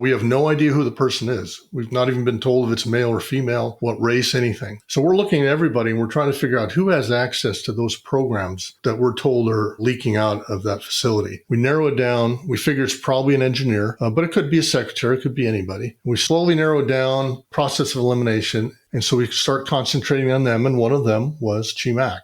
We have no idea who the person is. We've not even been told if it's male or female, what race, anything. So we're looking at everybody and we're trying to figure out who has access to those programs that we're told are leaking out of that facility. We narrow it down. We figure it's probably an engineer, but it could be a secretary. It could be anybody. We slowly narrow it down, process of elimination. And so we start concentrating on them. And one of them was Chi Mak.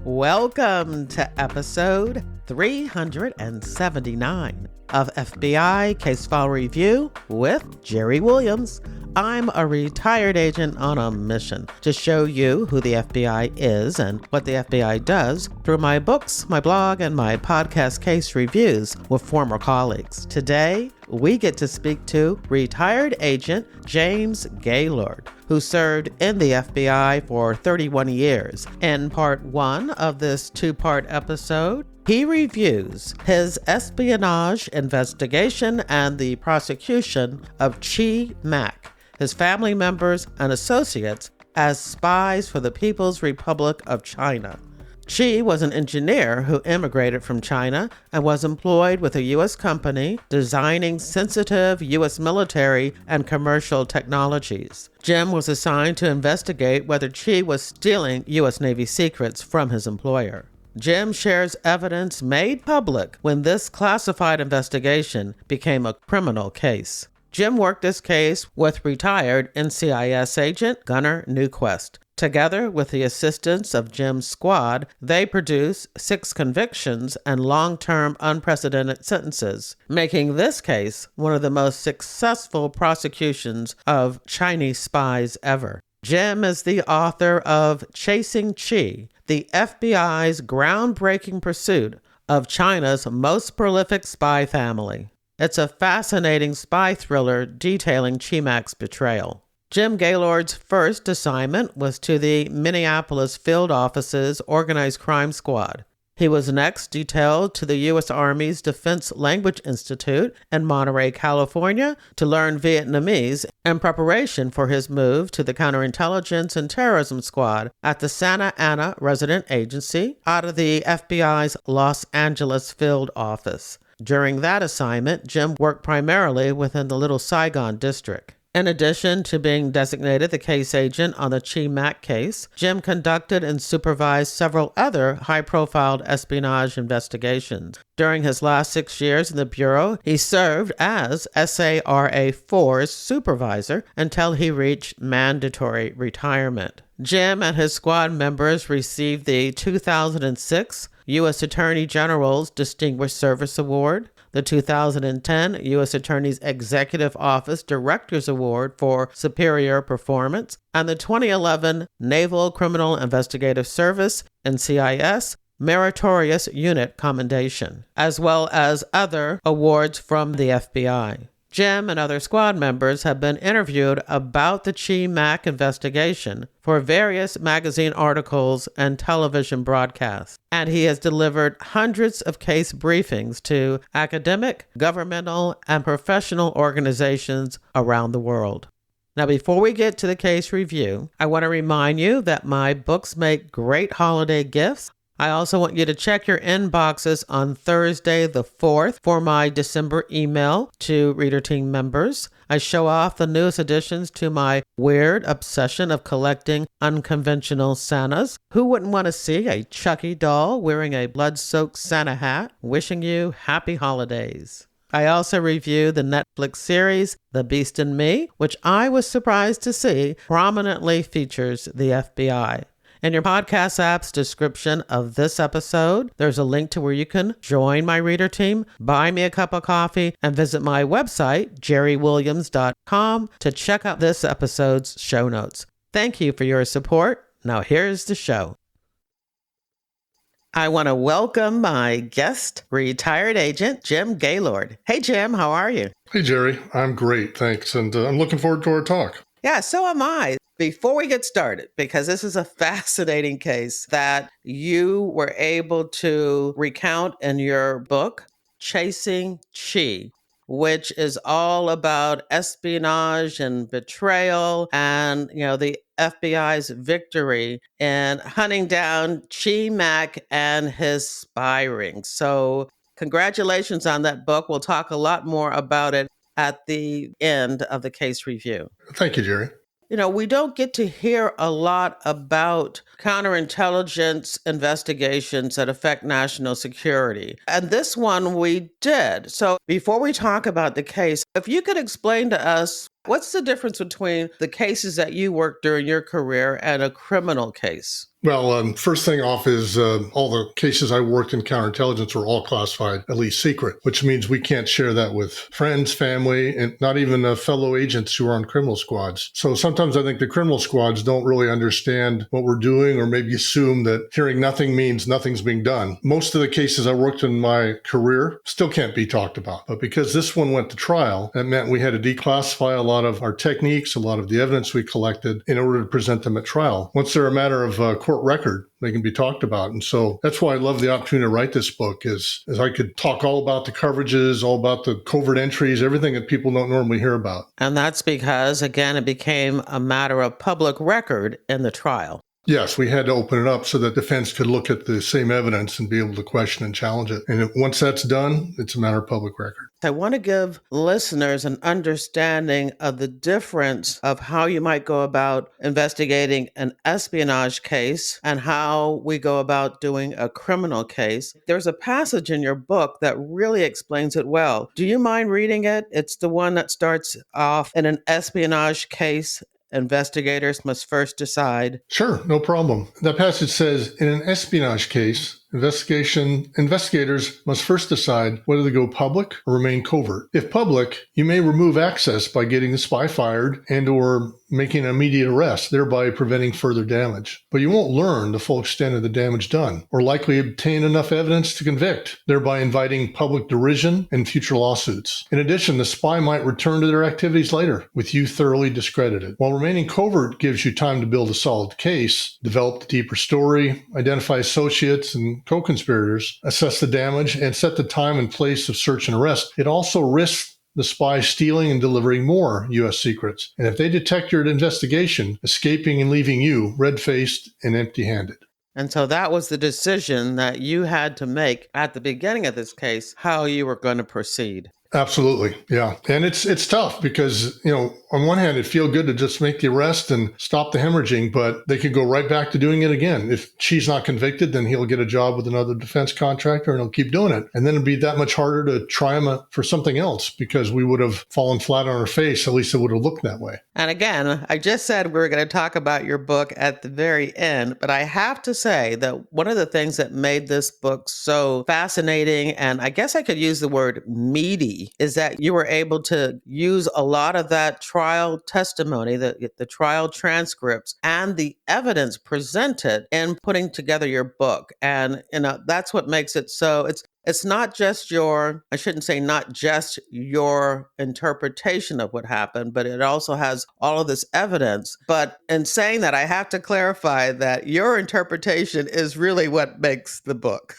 Welcome to episode 379 of FBI Case File Review with Jerry Williams. I'm a retired agent on a mission to show you who the FBI is and what the FBI does through my books, my blog, and my podcast case reviews with former colleagues. Today, we get to speak to retired agent James Gaylord, who served in the FBI for 31 years. In part one of this two-part episode, he reviews his espionage investigation and the prosecution of Chi Mak, his family members and associates, as spies for the People's Republic of China. Chi was an engineer who immigrated from China and was employed with a U.S. company designing sensitive U.S. military and commercial technologies. Jim was assigned to investigate whether Chi was stealing U.S. Navy secrets from his employer. Jim shares evidence made public when this classified investigation became a criminal case. Jim worked this case with retired NCIS agent Gunnar Newquist. Together with the assistance of Jim's squad, they produced 6 convictions and long-term unprecedented sentences, making this case one of the most successful prosecutions of Chinese spies ever. Jim is the author of Chasing Chi, the FBI's groundbreaking pursuit of China's most prolific spy family. It's a fascinating spy thriller detailing Chi Mak's betrayal. Jim Gaylord's first assignment was to the Minneapolis Field Office's Organized Crime Squad. He was next detailed to the U.S. Army's Defense Language Institute in Monterey, California, to learn Vietnamese in preparation for his move to the Counterintelligence and Terrorism Squad at the Santa Ana Resident Agency out of the FBI's Los Angeles Field Office. During that assignment, Jim worked primarily within the Little Saigon district. In addition to being designated the case agent on the Chi Mak case, Jim conducted and supervised several other high-profile espionage investigations. During his last 6 years in the Bureau, he served as SARA 4's supervisor until he reached mandatory retirement. Jim and his squad members received the 2006 U.S. Attorney General's Distinguished Service Award, the 2010 U.S. Attorney's Executive Office Director's Award for Superior Performance, and the 2011 Naval Criminal Investigative Service, NCIS, Meritorious Unit Commendation, as well as other awards from the FBI. Jim and other squad members have been interviewed about the Chi Mak investigation for various magazine articles and television broadcasts, and he has delivered hundreds of case briefings to academic, governmental, and professional organizations around the world. Now, before we get to the case review, I want to remind you that my books make great holiday gifts. I also want you to check your inboxes on Thursday the 4th for my December email to Reader Team members. I show off the newest additions to my weird obsession of collecting unconventional Santas. Who wouldn't want to see a Chucky doll wearing a blood-soaked Santa hat? Wishing you happy holidays. I also review the Netflix series The Beast in Me, which I was surprised to see prominently features the FBI. In your podcast app's description of this episode, there's a link to where you can join my reader team, buy me a cup of coffee, and visit my website, jerrywilliams.com, to check out this episode's show notes. Thank you for your support. Now here's the show. I want to welcome my guest, retired agent Jim Gaylord. Hey, Jim, how are you? Hey, Jerry. I'm great, thanks. And I'm looking forward to our talk. Yeah, so am I. Before we get started, because this is a fascinating case that you were able to recount in your book, Chasing Chi, which is all about espionage and betrayal and, the FBI's victory in hunting down Chi Mak and his spy ring. So Congratulations on that book. We'll talk a lot more about it at the end of the case review. Thank you, Jerry. You know, we don't get to hear a lot about counterintelligence investigations that affect national security. And this one we did. So before we talk about the case, if you could explain to us what's the difference between the cases that you worked during your career and a criminal case? Well, first thing off is all the cases I worked in counterintelligence were all classified, at least secret, which means we can't share that with friends, family, and not even fellow agents who are on criminal squads. So sometimes I think the criminal squads don't really understand what we're doing, or maybe assume that hearing nothing means nothing's being done. Most of the cases I worked in my career still can't be talked about. But because this one went to trial, that meant we had to declassify a lot of our techniques, a lot of the evidence we collected in order to present them at trial. Once they're a matter of court record, they can be talked about. And so that's why I love the opportunity to write this book, is I could talk all about the coverages, all about the covert entries, everything that people don't normally hear about. And that's because, again, it became a matter of public record in the trial. Yes, we had to open it up so that defense could look at the same evidence and be able to question and challenge it. And once that's done, it's a matter of public record. I want to give listeners an understanding of the difference of how you might go about investigating an espionage case and how we go about doing a criminal case. There's a passage in your book that really explains it well. Do you mind reading it? It's the one that starts off in an espionage case. Investigators must first decide. Sure, no problem. That passage says, in an espionage case, investigators must first decide whether to go public or remain covert. If public, you may remove access by getting the spy fired and or making an immediate arrest, thereby preventing further damage. But you won't learn the full extent of the damage done, or likely obtain enough evidence to convict, thereby inviting public derision and future lawsuits. In addition, the spy might return to their activities later, with you thoroughly discredited. While remaining covert gives you time to build a solid case, develop the deeper story, identify associates and co-conspirators, assess the damage, and set the time and place of search and arrest, it also risks the spy stealing and delivering more U.S. secrets. And if they detect your investigation, escaping and leaving you red-faced and empty-handed. And so that was the decision that you had to make at the beginning of this case, how you were going to proceed. Absolutely. Yeah. And it's tough because, on one hand, it'd feel good to just make the arrest and stop the hemorrhaging, but they could go right back to doing it again. If she's not convicted, then he'll get a job with another defense contractor and he'll keep doing it. And then it'd be that much harder to try him for something else because we would have fallen flat on our face. At least it would have looked that way. And again, I just said we were going to talk about your book at the very end, but I have to say that one of the things that made this book so fascinating, and I guess I could use the word meaty, is that you were able to use a lot of that trial testimony, the trial transcripts, and the evidence presented in putting together your book. And, that's what makes it so, it's not just I shouldn't say not just your interpretation of what happened, but it also has all of this evidence. But in saying that, I have to clarify that your interpretation is really what makes the book.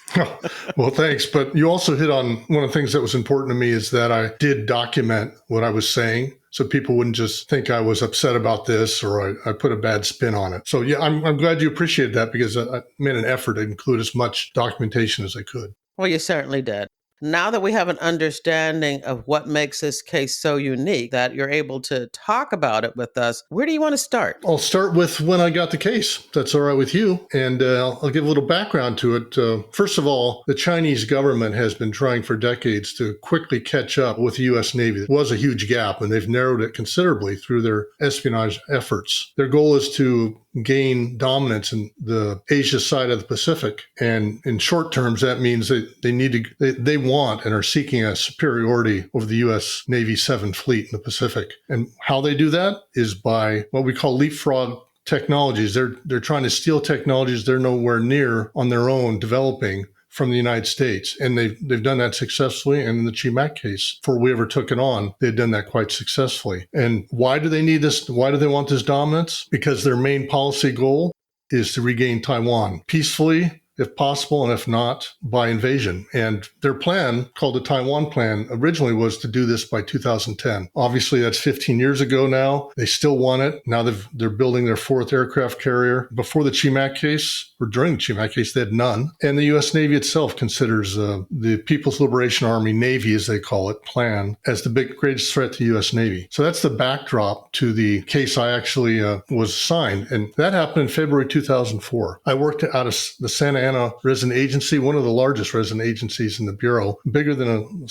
Well, thanks. But you also hit on one of the things that was important to me is that I did document what I was saying, so people wouldn't just think I was upset about this or I put a bad spin on it. So yeah, I'm glad you appreciate that because I made an effort to include as much documentation as I could. Well, you certainly did. Now that we have an understanding of what makes this case so unique, that you're able to talk about it with us, where do you want to start? I'll start with when I got the case. That's all right with you. And I'll give a little background to it. First of all, the Chinese government has been trying for decades to quickly catch up with the U.S. Navy. It was a huge gap, and they've narrowed it considerably through their espionage efforts. Their goal is to gain dominance in the Asia side of the Pacific. And in short terms, that means they want and are seeking a superiority over the U.S. Navy 7th Fleet in the Pacific. And how they do that is by what we call leapfrog technologies. They're trying to steal technologies they're nowhere near on their own developing from the United States. And they've done that successfully. And in the Chi Mak case, before we ever took it on, they've done that quite successfully. And why do they need this? Why do they want this dominance? Because their main policy goal is to regain Taiwan peacefully, if possible, and if not, by invasion. And their plan, called the Taiwan Plan, originally was to do this by 2010. Obviously, that's 15 years ago now. They still want it. Now they're building their fourth aircraft carrier. Before the Chi Mak case, or during the Chi Mak case, they had none. And the U.S. Navy itself considers the People's Liberation Army, Navy as they call it, plan as the greatest threat to U.S. Navy. So that's the backdrop to the case I actually was assigned. And that happened in February 2004. I worked out of the Santa Ana Resident Agency, one of the largest resident agencies in the Bureau, bigger than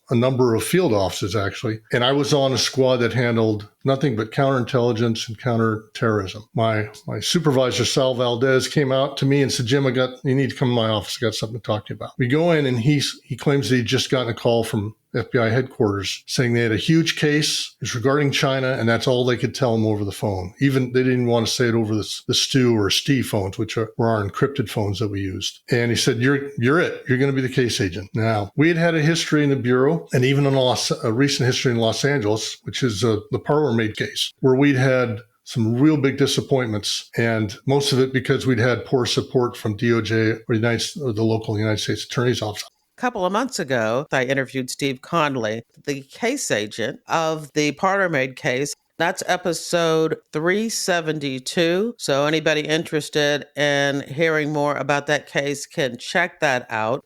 a number of field offices, actually. And I was on a squad that handled nothing but counterintelligence and counterterrorism. My supervisor, Sal Valdez, came out to me and said, Jim, you need to come to my office. I got something to talk to you about. We go in, and he claims that he'd just gotten a call from FBI headquarters saying they had a huge case. It's regarding China, and that's all they could tell him over the phone. Even they didn't want to say it over the Stu or Steve phones, which were our encrypted phones that we used. And he said, you're it. You're going to be the case agent. Now, we had a history in the Bureau, and even a recent history in Los Angeles, which is the Parler-Maid case, where we'd had some real big disappointments, and most of it because we'd had poor support from DOJ or the local United States Attorney's Office. A couple of months ago, I interviewed Steve Conley, the case agent of the Parler-Maid case. That's episode 372. So anybody interested in hearing more about that case can check that out.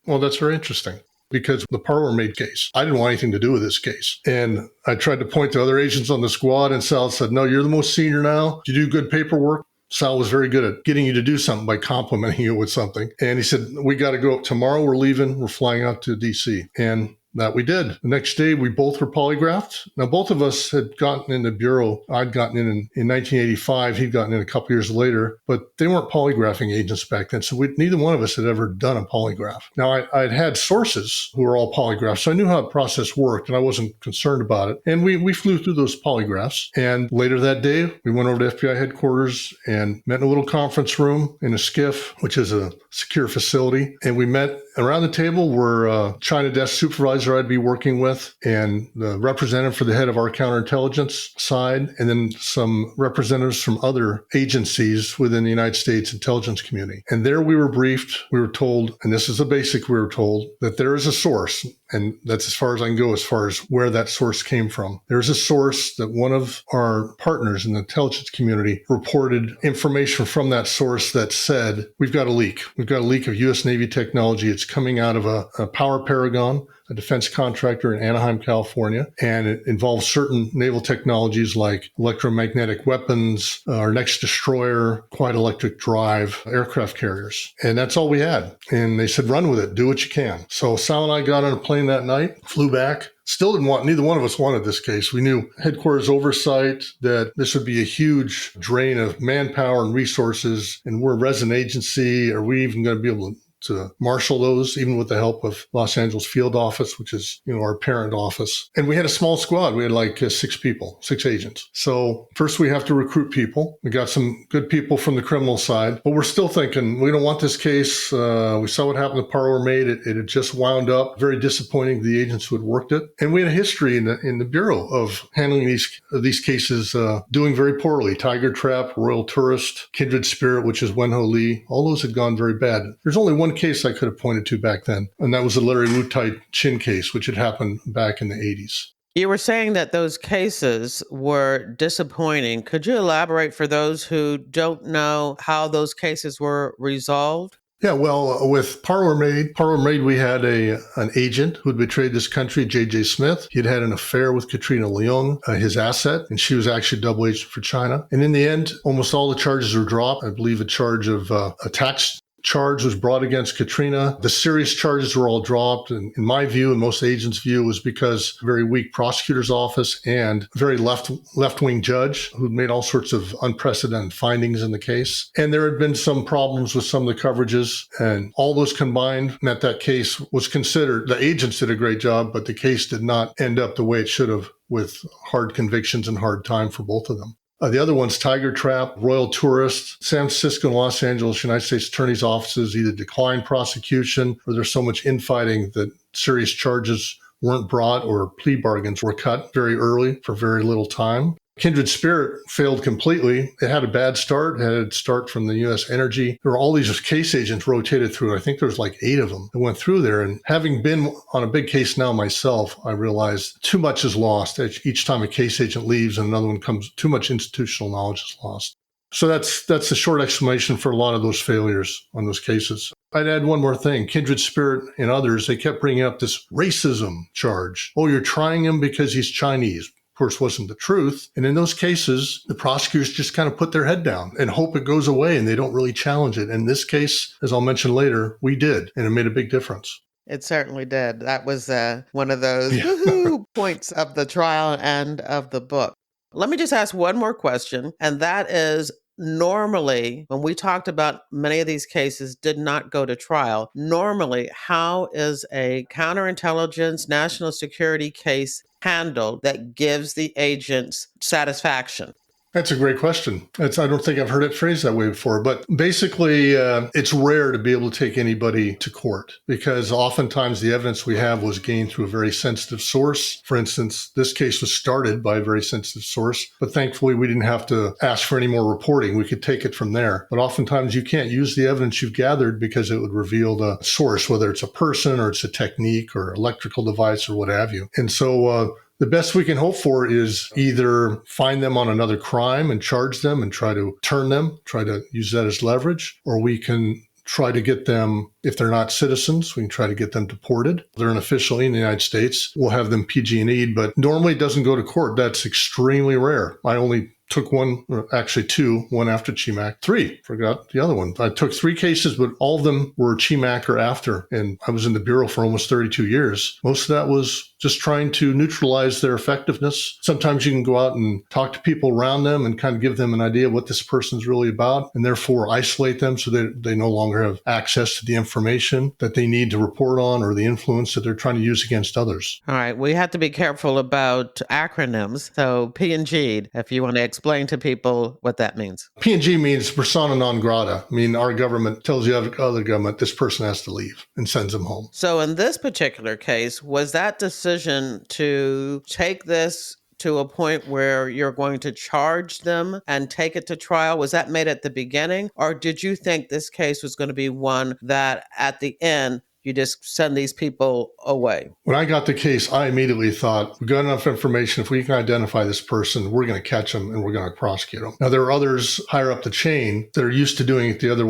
Well, that's very interesting, because the Parler-Maid case, I didn't want anything to do with this case. And I tried to point to other agents on the squad, and Sal said, no, you're the most senior now. You do good paperwork. Sal was very good at getting you to do something by complimenting you with something. And he said, we got to go up tomorrow. We're leaving. We're flying out to D.C. And that we did. The next day, we both were polygraphed. Now, both of us had gotten in the Bureau. I'd gotten in 1985. He'd gotten in a couple years later, but they weren't polygraphing agents back then. So neither one of us had ever done a polygraph. Now, I'd had sources who were all polygraphs, so I knew how the process worked, and I wasn't concerned about it. And we flew through those polygraphs. And later that day, we went over to FBI headquarters and met in a little conference room in a SCIF, which is a secure facility. And we met around the table were China desk supervisor I'd be working with, and the representative for the head of our counterintelligence side, and then some representatives from other agencies within the United States intelligence community. And there we were briefed. We were told, and this is the basic, we were told that there is a source, and that's as far as I can go as far as where that source came from. There's a source that one of our partners in the intelligence community reported information from that source that said, we've got a leak. We've got a leak of U.S. Navy technology. It's coming out of a power paragon, a defense contractor in Anaheim, California, and it involves certain naval technologies like electromagnetic weapons, our next destroyer, quiet electric drive, aircraft carriers. And that's all we had. And they said, run with it, do what you can. So Sal and I got on a plane that night, flew back. Still neither one of us wanted this case. We knew headquarters oversight that this would be a huge drain of manpower and resources, and we're a resident agency. Are we even going to be able to marshal those, even with the help of Los Angeles field office, which is, our parent office? And we had a small squad. We had like 6 people, 6 agents. So first we have to recruit people. We got some good people from the criminal side, but we're still thinking we don't want this case. We saw what happened to Parler-Maid. It had just wound up. Very disappointing to the agents who had worked it. And we had a history in the Bureau of handling these cases, doing very poorly. Tiger Trap, Royal Tourist, Kindred Spirit, which is Wenho Lee. All those had gone very bad. There's only one case I could have pointed to back then, and that was the Larry Lutai Chin case, which had happened back in the 80s. You were saying that those cases were disappointing. Could you elaborate for those who don't know how those cases were resolved? Yeah, well, with Parler-Maid, we had an agent who had betrayed this country, J.J. Smith. He'd had an affair with Katrina Leung, his asset, and she was actually a double agent for China. And in the end, almost all the charges were dropped. I believe a charge of a tax charge was brought against Katrina. The serious charges were all dropped. And in my view, and most agents' view, was because very weak prosecutor's office and a very left-wing judge who made all sorts of unprecedented findings in the case. And there had been some problems with some of the coverages, and all those combined meant that case was considered, the agents did a great job, but the case did not end up the way it should have, with hard convictions and hard time for both of them. The other one's Tiger Trap, Royal Tourist, San Francisco and Los Angeles United States Attorney's offices either declined prosecution, or there's so much infighting that serious charges weren't brought, or plea bargains were cut very early for very little time. Kindred Spirit failed completely. It had a bad start. It had a start from the U.S. Energy. There were all these case agents rotated through. I think there was like 8 of them that went through there. And having been on a big case now myself, I realized too much is lost. Each time a case agent leaves and another one comes, too much institutional knowledge is lost. So that's the short explanation for a lot of those failures on those cases. I'd add one more thing. Kindred Spirit and others, they kept bringing up this racism charge. Oh, you're trying him because he's Chinese. Of course, wasn't the truth. And in those cases, the prosecutors just kind of put their head down and hope it goes away, and they don't really challenge it. In this case, as I'll mention later, we did, and it made a big difference. It certainly did. That was one of those woohoo points of the trial and of the book. Let me just ask one more question, and that is, normally, when we talked about many of these cases did not go to trial, normally, how is a counterintelligence national security case handled that gives the agents satisfaction? That's a great question. I don't think I've heard it phrased that way before, but basically it's rare to be able to take anybody to court because oftentimes the evidence we have was gained through a very sensitive source. For instance, this case was started by a very sensitive source, but thankfully we didn't have to ask for any more reporting. We could take it from there. But oftentimes you can't use the evidence you've gathered because it would reveal the source, whether it's a person or it's a technique or electrical device or what have you. And so the best we can hope for is either find them on another crime and charge them and try to turn them, try to use that as leverage, or we can try to get them, if they're not citizens, we can try to get them deported. If they're an official in the United States, we'll have them PG&E'd, but normally it doesn't go to court. That's extremely rare. I only took one, or actually 2, one after Chi Mak, 3, forgot the other one. I took 3 cases, but all of them were Chi Mak or after, and I was in the Bureau for almost 32 years. Most of that was just trying to neutralize their effectiveness. Sometimes you can go out and talk to people around them and kind of give them an idea of what this person's really about, and therefore isolate them so that they no longer have access to the information that they need to report on or the influence that they're trying to use against others. All right, we have to be careful about acronyms. So P&G, if you want to explain to people what that means. P&G means persona non grata. I mean, our government tells the other government this person has to leave and sends them home. So in this particular case, was that decision to take this to a point where you're going to charge them and take it to trial, was that made at the beginning? Or did you think this case was going to be one that at the end, you just send these people away? When I got the case, I immediately thought, we've got enough information. If we can identify this person, we're going to catch them and we're going to prosecute them. Now, there are others higher up the chain that are used to doing it the other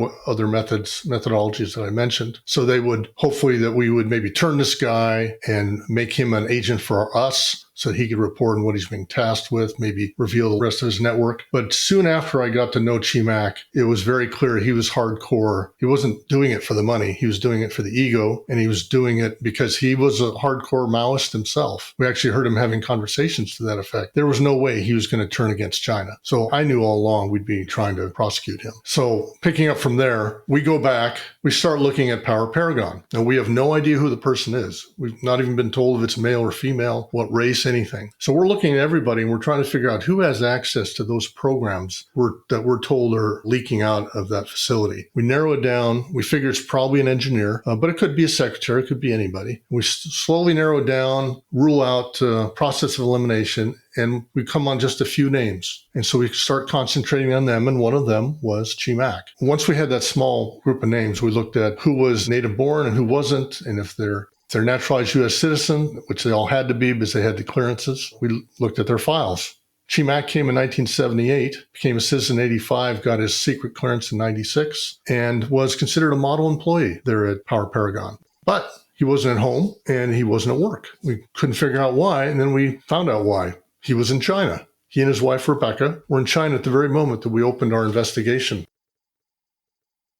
methodologies that I mentioned. So they would, hopefully that we would maybe turn this guy and make him an agent for us, so he could report on what he's being tasked with, maybe reveal the rest of his network. But soon after I got to know Chi Mak, it was very clear he was hardcore. He wasn't doing it for the money. He was doing it for the ego, and he was doing it because he was a hardcore Maoist himself. We actually heard him having conversations to that effect. There was no way he was going to turn against China. So I knew all along we'd be trying to prosecute him. So picking up from there, we go back, we start looking at Power Paragon. Now, we have no idea who the person is. We've not even been told if it's male or female, what race, anything. So we're looking at everybody and we're trying to figure out who has access to those programs that we're told are leaking out of that facility. We narrow it down. We figure it's probably an engineer, but it could be a secretary. It could be anybody. We slowly narrow it down, rule out process of elimination, and we come on just a few names. And so we start concentrating on them, and one of them was Chi Mak. Once we had that small group of names, we looked at who was native born and who wasn't, and if they're naturalized U.S. citizen, which they all had to be because they had the clearances. We looked at their files. Chi Mak came in 1978, became a citizen in 85, got his secret clearance in 96, and was considered a model employee there at Power Paragon. But he wasn't at home and he wasn't at work. We couldn't figure out why, and then we found out why. He was in China. He and his wife, Rebecca, were in China at the very moment that we opened our investigation.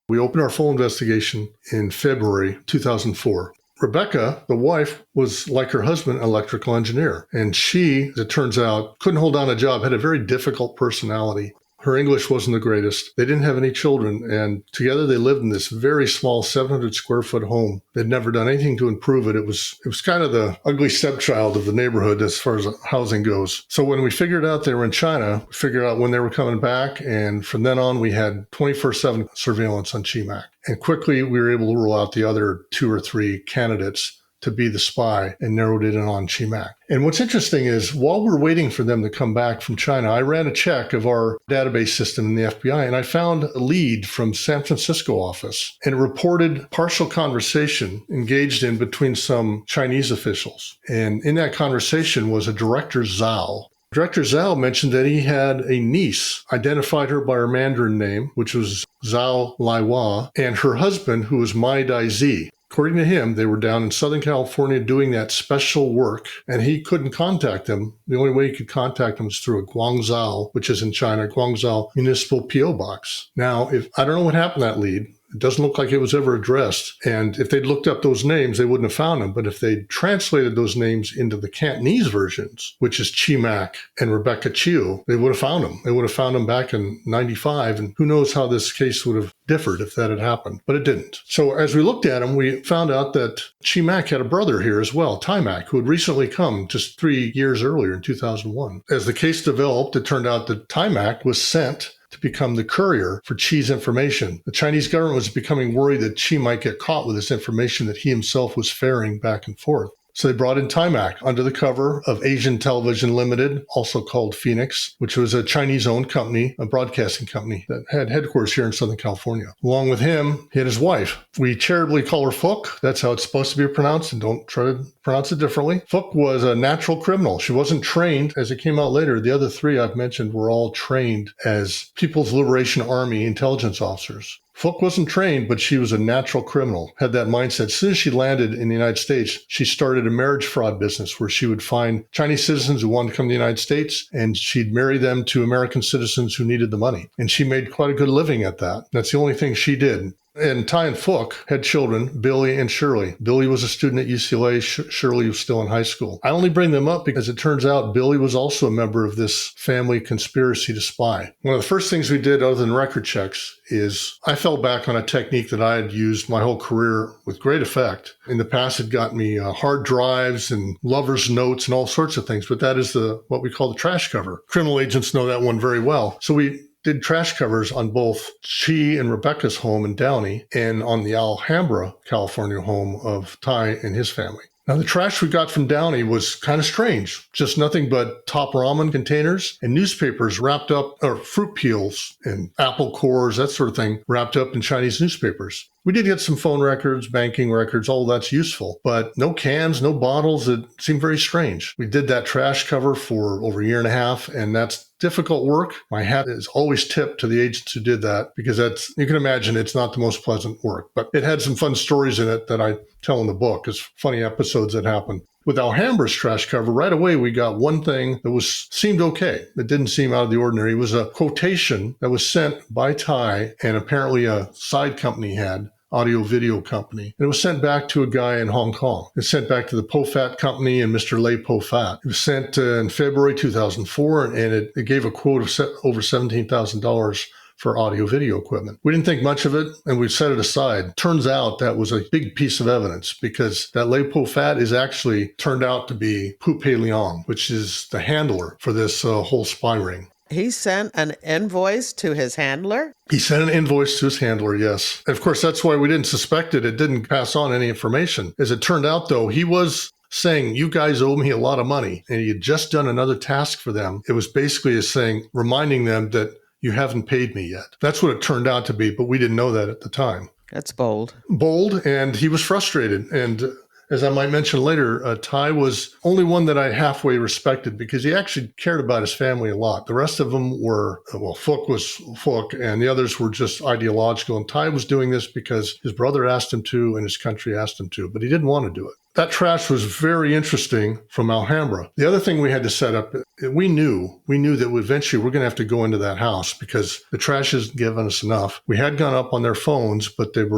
We opened our full investigation in February 2004. Rebecca, the wife, was like her husband, an electrical engineer. And she, as it turns out, couldn't hold down a job, had a very difficult personality. Her English wasn't the greatest. They didn't have any children. And together they lived in this very small 700 square foot home. They'd never done anything to improve it. It was kind of the ugly stepchild of the neighborhood as far as housing goes. So when we figured out they were in China, we figured out when they were coming back. And from then on, we had 24/7 surveillance on Chi Mak. And quickly we were able to rule out the other 2 or 3 candidates to be the spy and narrowed it in on Chi Mak. And what's interesting is while we're waiting for them to come back from China, I ran a check of our database system in the FBI, and I found a lead from San Francisco office, and it reported partial conversation engaged in between some Chinese officials. And in that conversation was a Director Zhao. Director Zhao mentioned that he had a niece, identified her by her Mandarin name, which was Zhao Laiwa, and her husband, who was Mai Daizi. According to him, they were down in Southern California doing that special work, and he couldn't contact them. The only way he could contact them was through a Guangzhou, which is in China, Guangzhou Municipal P.O. Box. Now, I don't know what happened to that lead. It doesn't look like it was ever addressed. And if they'd looked up those names, they wouldn't have found them. But if they'd translated those names into the Cantonese versions, which is Chi Mak and Rebecca Chiu, they would have found them. They would have found them back in 95. And who knows how this case would have differed if that had happened. But it didn't. So as we looked at him, we found out that Chi Mak had a brother here as well, Chi Mak, who had recently come just 3 years earlier in 2001. As the case developed, it turned out that Chi Mak was sent to become the courier for Chi's information. The Chinese government was becoming worried that Chi might get caught with this information that he himself was ferrying back and forth. So they brought in Chi Mak under the cover of Asian Television Limited, also called Phoenix, which was a Chinese-owned company, a broadcasting company that had headquarters here in Southern California. Along with him, he had his wife. We charitably call her Phuc. That's how it's supposed to be pronounced, and don't try to pronounce it differently. Phuc was a natural criminal. She wasn't trained. As it came out later, the other three I've mentioned were all trained as People's Liberation Army intelligence officers. Phuc wasn't trained, but she was a natural criminal, had that mindset. As soon as she landed in the United States, she started a marriage fraud business where she would find Chinese citizens who wanted to come to the United States, and she'd marry them to American citizens who needed the money. And she made quite a good living at that. That's the only thing she did. And Ty and Phuc had children, Billy and Shirley. Billy was a student at UCLA. Shirley was still in high school. I only bring them up because it turns out Billy was also a member of this family conspiracy to spy. One of the first things we did other than record checks is I fell back on a technique that I had used my whole career with great effect. In the past, it got me hard drives and lover's notes and all sorts of things, but that is what we call the trash cover. Criminal agents know that one very well. So we did trash covers on both Chi and Rebecca's home in Downey and on the Alhambra, California home of Ty and his family. Now, the trash we got from Downey was kind of strange. Just nothing but top ramen containers and newspapers wrapped up, or fruit peels and apple cores, that sort of thing, wrapped up in Chinese newspapers. We did get some phone records, banking records, all that's useful, but no cans, no bottles. It seemed very strange. We did that trash cover for over a year and a half, and that's difficult work. My hat is always tipped to the agents who did that because you can imagine it's not the most pleasant work, but it had some fun stories in it that I tell in the book as funny episodes that happened. With Alhambra's trash cover, right away, we got one thing that seemed okay. It didn't seem out of the ordinary. It was a quotation that was sent by Ty and apparently a side company had, audio-video company. And it was sent back to a guy in Hong Kong. It was sent back to the Pofat company and Mr. Lei Pofat. It was sent in February 2004, and it gave a quote of over $17,000 for audio-video equipment. We didn't think much of it, and we set it aside. Turns out that was a big piece of evidence because that Lei Pofat is actually turned out to be Pu Pei Liang, which is the handler for this whole spy ring. He sent an invoice to his handler? He sent an invoice to his handler, yes. And of course, that's why we didn't suspect it. It didn't pass on any information. As it turned out, though, he was saying, you guys owe me a lot of money. And he had just done another task for them. It was basically reminding them that you haven't paid me yet. That's what it turned out to be, but we didn't know that at the time. That's bold. Bold, and he was frustrated. And as I might mention later, Ty was only one that I halfway respected because he actually cared about his family a lot. The rest of them were, Phuc was Phuc, and the others were just ideological. And Ty was doing this because his brother asked him to and his country asked him to, but he didn't want to do it. That trash was very interesting from Alhambra. The other thing we had to set up, we knew that eventually we're going to have to go into that house because the trash hasn't given us enough. We had gone up on their phones, but there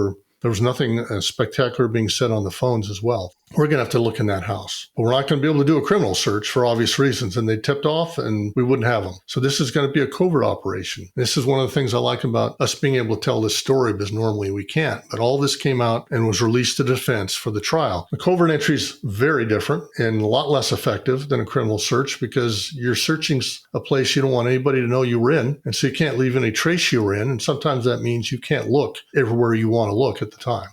was nothing spectacular being said on the phones as well. We're going to have to look in that house. But we're not going to be able to do a criminal search for obvious reasons. And they tipped off and we wouldn't have them. So this is going to be a covert operation. This is one of the things I like about us being able to tell this story because normally we can't. But all this came out and was released to defense for the trial. The covert entry is very different and a lot less effective than a criminal search because you're searching a place you don't want anybody to know you were in. And so you can't leave any trace you were in. And sometimes that means you can't look everywhere you want to look at the time.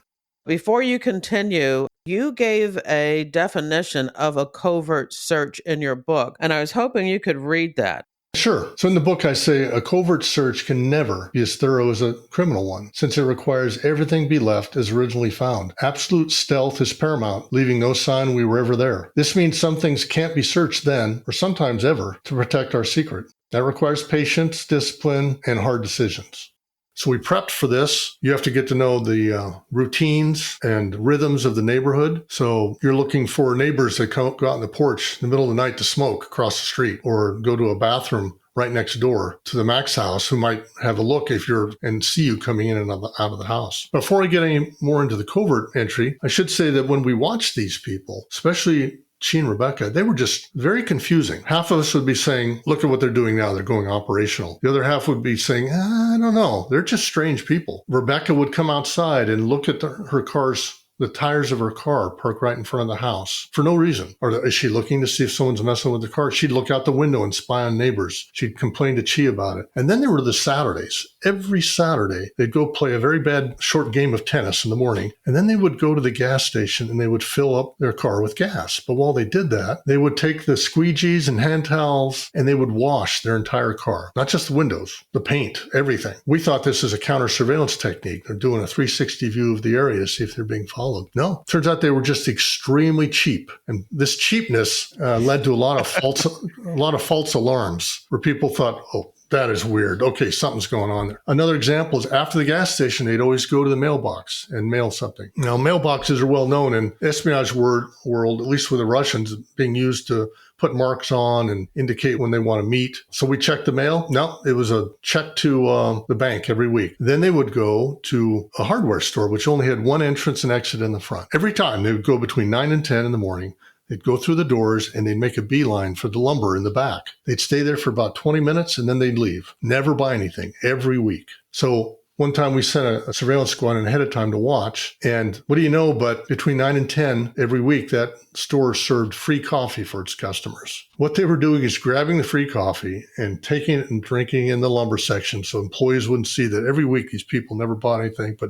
Before you continue, you gave a definition of a covert search in your book, and I was hoping you could read that. Sure. So in the book, I say a covert search can never be as thorough as a criminal one, since it requires everything be left as originally found. Absolute stealth is paramount, leaving no sign we were ever there. This means some things can't be searched then, or sometimes ever, to protect our secret. That requires patience, discipline, and hard decisions. So we prepped for this. You have to get to know the routines and rhythms of the neighborhood. So you're looking for neighbors that go out on the porch in the middle of the night to smoke across the street, or go to a bathroom right next door to the Mac's house, who might have a look and see you coming in and out of the house. Before I get any more into the covert entry, I should say that when we watch these people, especially Chi and Rebecca, they were just very confusing. Half of us would be saying, look at what they're doing now. They're going operational. The other half would be saying, I don't know. They're just strange people. Rebecca would come outside and look at her car's the tires of her car parked right in front of the house for no reason. Or is she looking to see if someone's messing with the car? She'd look out the window and spy on neighbors. She'd complain to Chi about it. And then there were the Saturdays. Every Saturday, they'd go play a very bad short game of tennis in the morning. And then they would go to the gas station and they would fill up their car with gas. But while they did that, they would take the squeegees and hand towels and they would wash their entire car. Not just the windows, the paint, everything. We thought this is a counter surveillance technique. They're doing a 360 view of the area to see if they're being followed. No, turns out they were just extremely cheap. And this cheapness led to a lot of false alarms where people thought, oh, that is weird. Okay, something's going on there. Another example is after the gas station, they'd always go to the mailbox and mail something. Now, mailboxes are well known in espionage world, at least with the Russians, being used to put marks on and indicate when they want to meet. So we checked the mail. No, it was a check to the bank every week. Then they would go to a hardware store, which only had one entrance and exit in the front. Every time they would go between 9 and 10 in the morning. They'd go through the doors and they'd make a beeline for the lumber in the back. They'd stay there for about 20 minutes and then they'd leave. Never buy anything every week. So one time we sent a surveillance squad in ahead of time to watch. And what do you know, but between 9 and 10 every week, that store served free coffee for its customers. What they were doing is grabbing the free coffee and taking it and drinking in the lumber section so employees wouldn't see that every week these people never bought anything but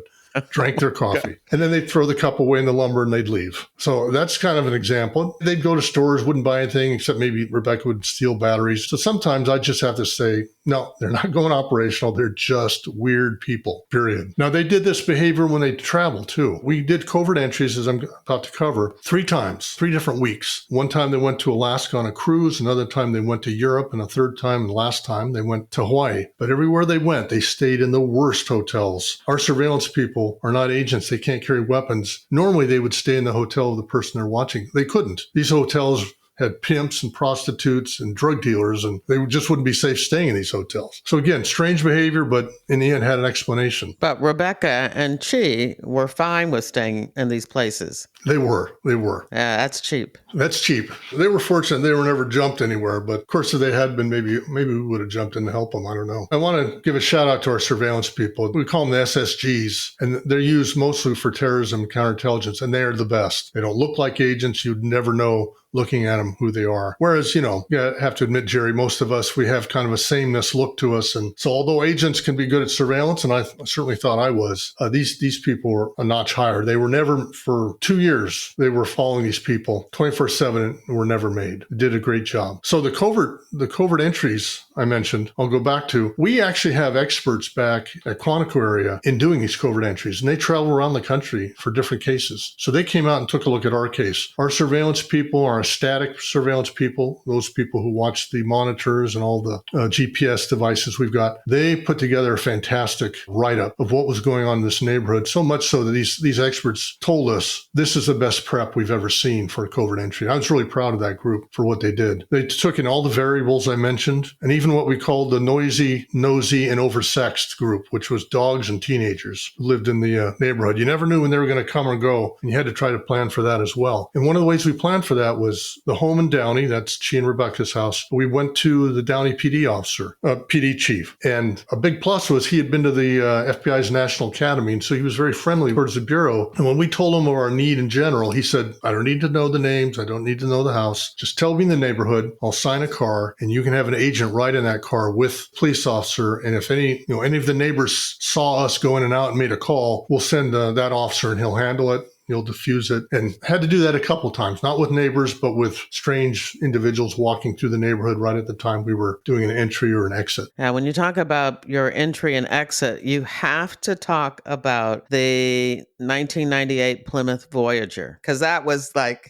drank their coffee. And then they'd throw the cup away in the lumber and they'd leave. So that's kind of an example. They'd go to stores, wouldn't buy anything, except maybe Rebecca would steal batteries. So sometimes I just have to say, no, they're not going operational. They're just weird people, period. Now, they did this behavior when they traveled, too. We did covert entries, as I'm about to cover, 3 times, 3 different weeks. One time they went to Alaska on a cruise. Another time they went to Europe. And a third time, and last time, they went to Hawaii. But everywhere they went, they stayed in the worst hotels. Our surveillance people are not agents. They can't carry weapons. Normally, they would stay in the hotel of the person they're watching. They couldn't. These hotels had pimps and prostitutes and drug dealers, and they just wouldn't be safe staying in these hotels. So again, strange behavior, but in the end had an explanation. But Rebecca and Chi were fine with staying in these places. They were. Yeah, that's cheap. That's cheap. They were fortunate they were never jumped anywhere, but of course if they had been, maybe we would have jumped in to help them. I don't know. I want to give a shout out to our surveillance people. We call them the SSGs, and they're used mostly for terrorism and counterintelligence, and they are the best. They don't look like agents. You'd never know looking at them who they are. Whereas, I have to admit, Jerry, most of us, we have kind of a sameness look to us. And so although agents can be good at surveillance, and I certainly thought I was, these people were a notch higher. They were never, for 2 years, they were following these people 24/7 and were never made. They did a great job. So the covert entries I mentioned, I'll go back to, we actually have experts back at Quantico area in doing these covert entries, and they travel around the country for different cases. So they came out and took a look at our case. Our surveillance people, our static surveillance people, those people who watch the monitors and all the GPS devices we've got, they put together a fantastic write-up of what was going on in this neighborhood, so much so that these experts told us this is the best prep we've ever seen for a covert entry. I was really proud of that group for what they did. They took in all the variables I mentioned, and even what we called the noisy, nosy, and oversexed group, which was dogs and teenagers who lived in the neighborhood. You never knew when they were going to come or go, and you had to try to plan for that as well. And one of the ways we planned for that was the home in Downey, that's Chi and Rebecca's house. We went to the Downey PD chief. And a big plus was he had been to the FBI's National Academy, and so he was very friendly towards the Bureau. And when we told him of our need in general, he said, I don't need to know the names. I don't need to know the house. Just tell me the neighborhood. I'll sign a car, and you can have an agent ride in that car with police officer. And if any of the neighbors saw us go in and out and made a call, we'll send that officer and he'll handle it. He'll diffuse it. And had to do that a couple of times, not with neighbors, but with strange individuals walking through the neighborhood right at the time we were doing an entry or an exit. Now, when you talk about your entry and exit, you have to talk about the 1998 Plymouth Voyager, because that was like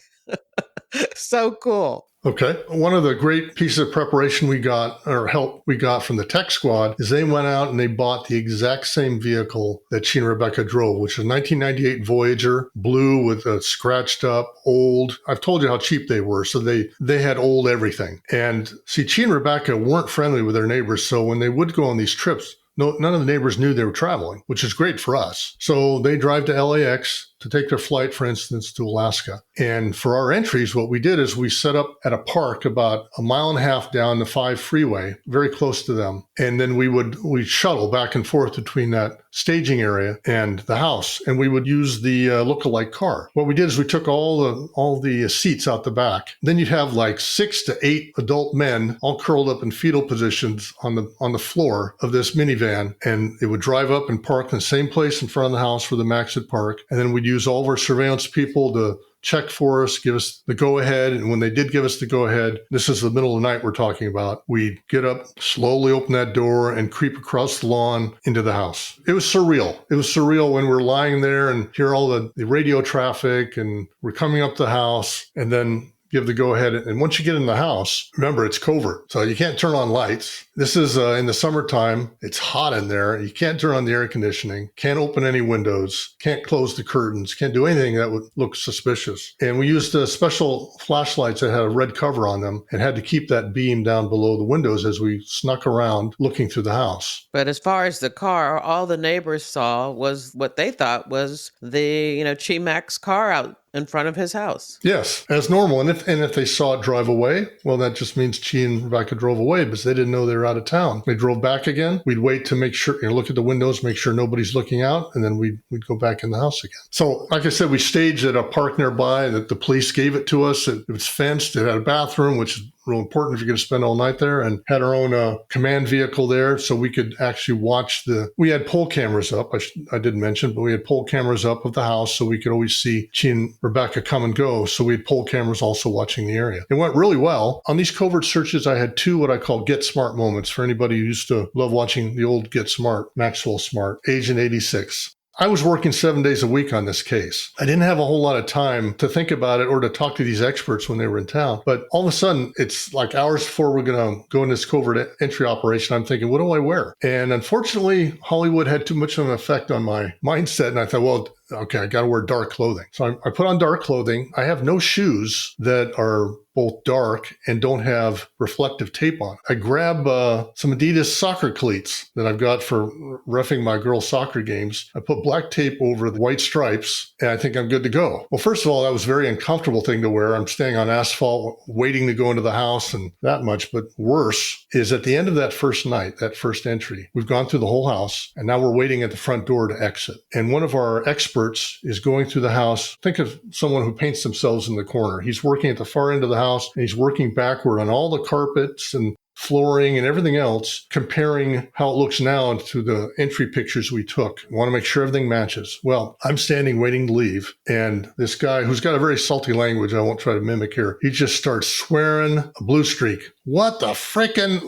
so cool. Okay. One of the great pieces of preparation we got, or help we got from the tech squad, is they went out and they bought the exact same vehicle that Chi and Rebecca drove, which is a 1998 Voyager, blue with a scratched up, old. I've told you how cheap they were, so they had old everything. And see, Chi and Rebecca weren't friendly with their neighbors, so when they would go on these trips, none of the neighbors knew they were traveling, which is great for us. So they drive to LAX to take their flight, for instance, to Alaska. And for our entries, what we did is we set up at a park about a mile and a half down the 5 freeway, very close to them. And then we'd shuttle back and forth between that staging area and the house. And we would use the lookalike car. What we did is we took all the seats out the back. Then you'd have like 6 to 8 adult men all curled up in fetal positions on the floor of this minivan. And it would drive up and park in the same place in front of the house where the Max had parked. And then we'd use all of our surveillance people to check for us, give us the go-ahead. And when they did give us the go-ahead, this is the middle of the night we're talking about, we'd get up, slowly open that door, and creep across the lawn into the house. It was surreal. It was surreal when we're lying there and hear all the radio traffic, and we're coming up the house, and then give the go-ahead. And once you get in the house, remember, it's covert, so you can't turn on lights. This is in the summertime. It's hot in there. You can't turn on the air conditioning, can't open any windows, can't close the curtains, can't do anything that would look suspicious. And we used special flashlights that had a red cover on them and had to keep that beam down below the windows as we snuck around looking through the house. But as far as the car, all the neighbors saw was what they thought was the, Chi Mak's car out in front of his house. Yes, as normal. And if they saw it drive away, well, that just means Chi and Rebecca drove away because they didn't know they were out of town. They drove back again. We'd wait to make sure, look at the windows, make sure nobody's looking out, and then we'd go back in the house again. So, like I said, we staged at a park nearby that the police gave it to us. It was fenced. It had a bathroom, which is real important if you're going to spend all night there, and had our own command vehicle there so we could actually watch we had pole cameras up, I didn't mention, but we had pole cameras up of the house so we could always see Chi and Rebecca come and go. So we had pole cameras also watching the area. It went really well. On these covert searches, I had 2 what I call Get Smart moments for anybody who used to love watching the old Get Smart, Maxwell Smart, Agent 86. I was working 7 days a week on this case. I didn't have a whole lot of time to think about it or to talk to these experts when they were in town. But all of a sudden, it's like hours before we're going to go in this covert entry operation, I'm thinking, what do I wear? And unfortunately, Hollywood had too much of an effect on my mindset. And I thought, well, okay, I got to wear dark clothing. So I put on dark clothing. I have no shoes that are both dark and don't have reflective tape on. I grab some Adidas soccer cleats that I've got for reffing my girls' soccer games. I put black tape over the white stripes, and I think I'm good to go. Well, first of all, that was a very uncomfortable thing to wear. I'm staying on asphalt, waiting to go into the house and that much. But worse is at the end of that first night, that first entry, we've gone through the whole house, and now we're waiting at the front door to exit. And one of our experts is going through the house. Think of someone who paints themselves in the corner. He's working at the far end of the house, and he's working backward on all the carpets and flooring and everything else, comparing how it looks now to the entry pictures we took. I want to make sure everything matches. Well, I'm standing waiting to leave, and this guy who's got a very salty language I won't try to mimic here, he just starts swearing a blue streak. What the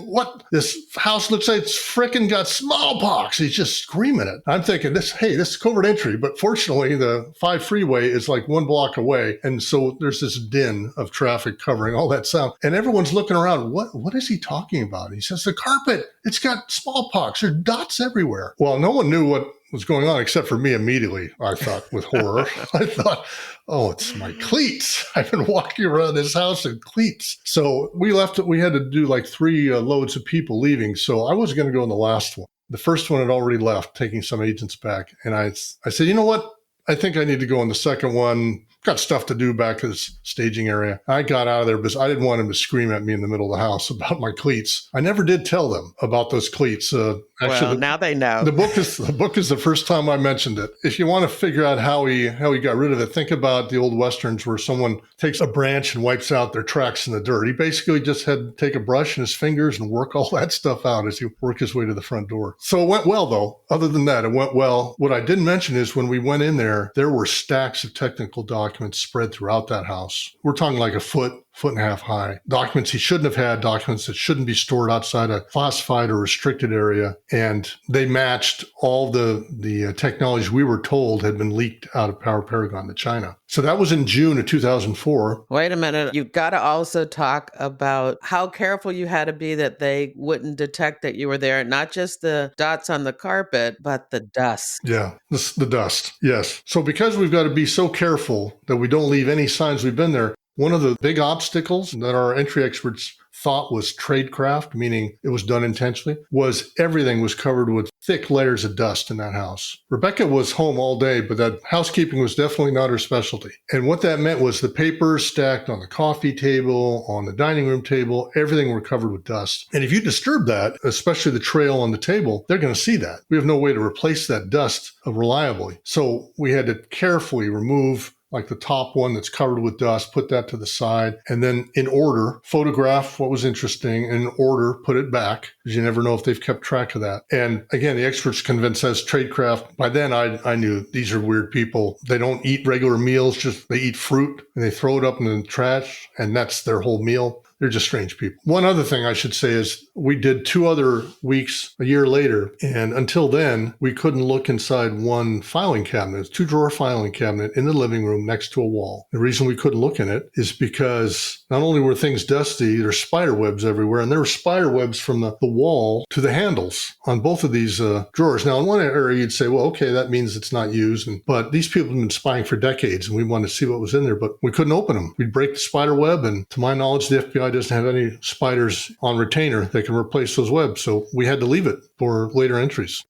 what? This house looks like it's frickin' got smallpox. He's just screaming it. I'm thinking, this is covert entry, but fortunately the 5 freeway is like 1 block away, and so there's this din of traffic covering all that sound, and everyone's looking around. What is he talking about? He says, the carpet, it's got smallpox. There are dots everywhere. Well, no one knew what was going on except for me immediately, I thought, with horror. I thought, oh, it's my cleats. I've been walking around this house in cleats. So we left. We had to do like 3 loads of people leaving. So I was going to go in the last one. The first one had already left, taking some agents back. And I said, you know what? I think I need to go on the second one. got stuff to do back at this staging area. I got out of there because I didn't want him to scream at me in the middle of the house about my cleats. I never did tell them about those cleats. Now they know. The book is the first time I mentioned it. If you want to figure out how he got rid of it, think about the old Westerns where someone takes a branch and wipes out their tracks in the dirt. He basically just had to take a brush in his fingers and work all that stuff out as he worked his way to the front door. So it went well, though. Other than that, it went well. What I didn't mention is when we went in there were stacks of technical documents spread throughout that house. We're talking like a foot and a half high. Documents he shouldn't have had, documents that shouldn't be stored outside a classified or restricted area. And they matched all the technologies we were told had been leaked out of Power Paragon to China. So that was in June of 2004. Wait a minute. You've got to also talk about how careful you had to be that they wouldn't detect that you were there. Not just the dots on the carpet, but the dust. Yeah, the dust. Yes. So because we've got to be so careful that we don't leave any signs we've been there, one of the big obstacles that our entry experts thought was tradecraft, meaning it was done intentionally, was everything was covered with thick layers of dust in that house. Rebecca was home all day, but that housekeeping was definitely not her specialty. And what that meant was the papers stacked on the coffee table, on the dining room table, everything were covered with dust. And if you disturb that, especially the trail on the table, they're going to see that. We have no way to replace that dust reliably. So we had to carefully remove like the top one that's covered with dust, put that to the side, and then in order, photograph what was interesting, and in order, put it back, because you never know if they've kept track of that. And again, the experts convinced us tradecraft. By then, I knew these are weird people. They don't eat regular meals, just they eat fruit, and they throw it up in the trash, and that's their whole meal. They're just strange people. One other thing I should say is we did 2 other weeks a year later, and until then, we couldn't look inside one filing cabinet, 2-drawer filing cabinet in the living room next to a wall. The reason we couldn't look in it is because not only were things dusty, there's spider webs everywhere, and there were spider webs from the wall to the handles on both of these drawers. Now, in one area, you'd say, well, okay, that means it's not used, but these people have been spying for decades, and we wanted to see what was in there, but we couldn't open them. We'd break the spider web, and to my knowledge, the FBI doesn't have any spiders on retainer that can replace those webs, so we had to leave it for later entries.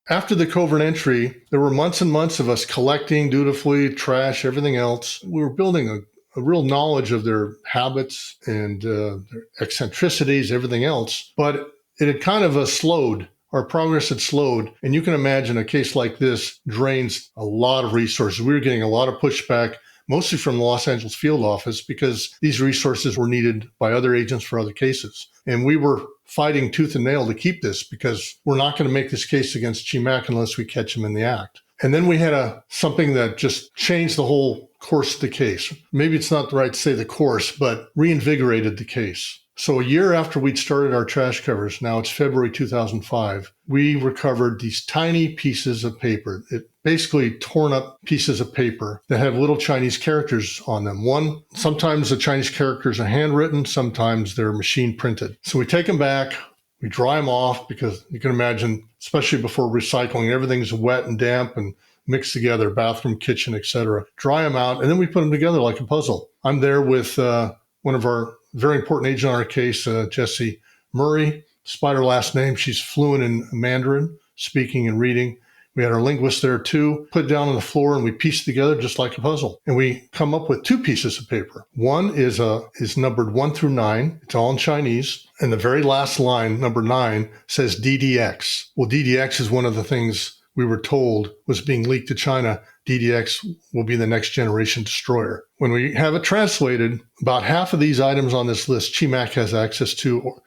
After the covert entry, there were months and months of us collecting dutifully, trash, everything else. We were building a real knowledge of their habits and their eccentricities, everything else, but it had kind of slowed. Our progress had slowed, and you can imagine a case like this drains a lot of resources. We were getting a lot of pushback, mostly from the Los Angeles field office, because these resources were needed by other agents for other cases. And we were fighting tooth and nail to keep this because we're not going to make this case against Chi Mak unless we catch him in the act. And then we had something that just changed the whole course of the case. Maybe it's not right to say the course, but reinvigorated the case. So a year after we'd started our trash covers, now it's February 2005, we recovered these tiny pieces of paper. It basically torn up pieces of paper that have little Chinese characters on them. Sometimes the Chinese characters are handwritten, sometimes they're machine printed. So we take them back, we dry them off because you can imagine, especially before recycling, everything's wet and damp and mixed together, bathroom, kitchen, etc. Dry them out, and then we put them together like a puzzle. I'm there with one of our very important agent on our case, Jessie Murray, Spider last name. She's fluent in Mandarin, speaking and reading. We had our linguist there too, put it down on the floor, and we pieced together just like a puzzle. And we come up with 2 pieces of paper. One is numbered 1 through 9. It's all in Chinese. And the very last line, number 9, says DDX. Well, DDX is one of the things we were told was being leaked to China. DDX will be the next generation destroyer. When we have it translated, about half of these items on this list, Chi Mak has access to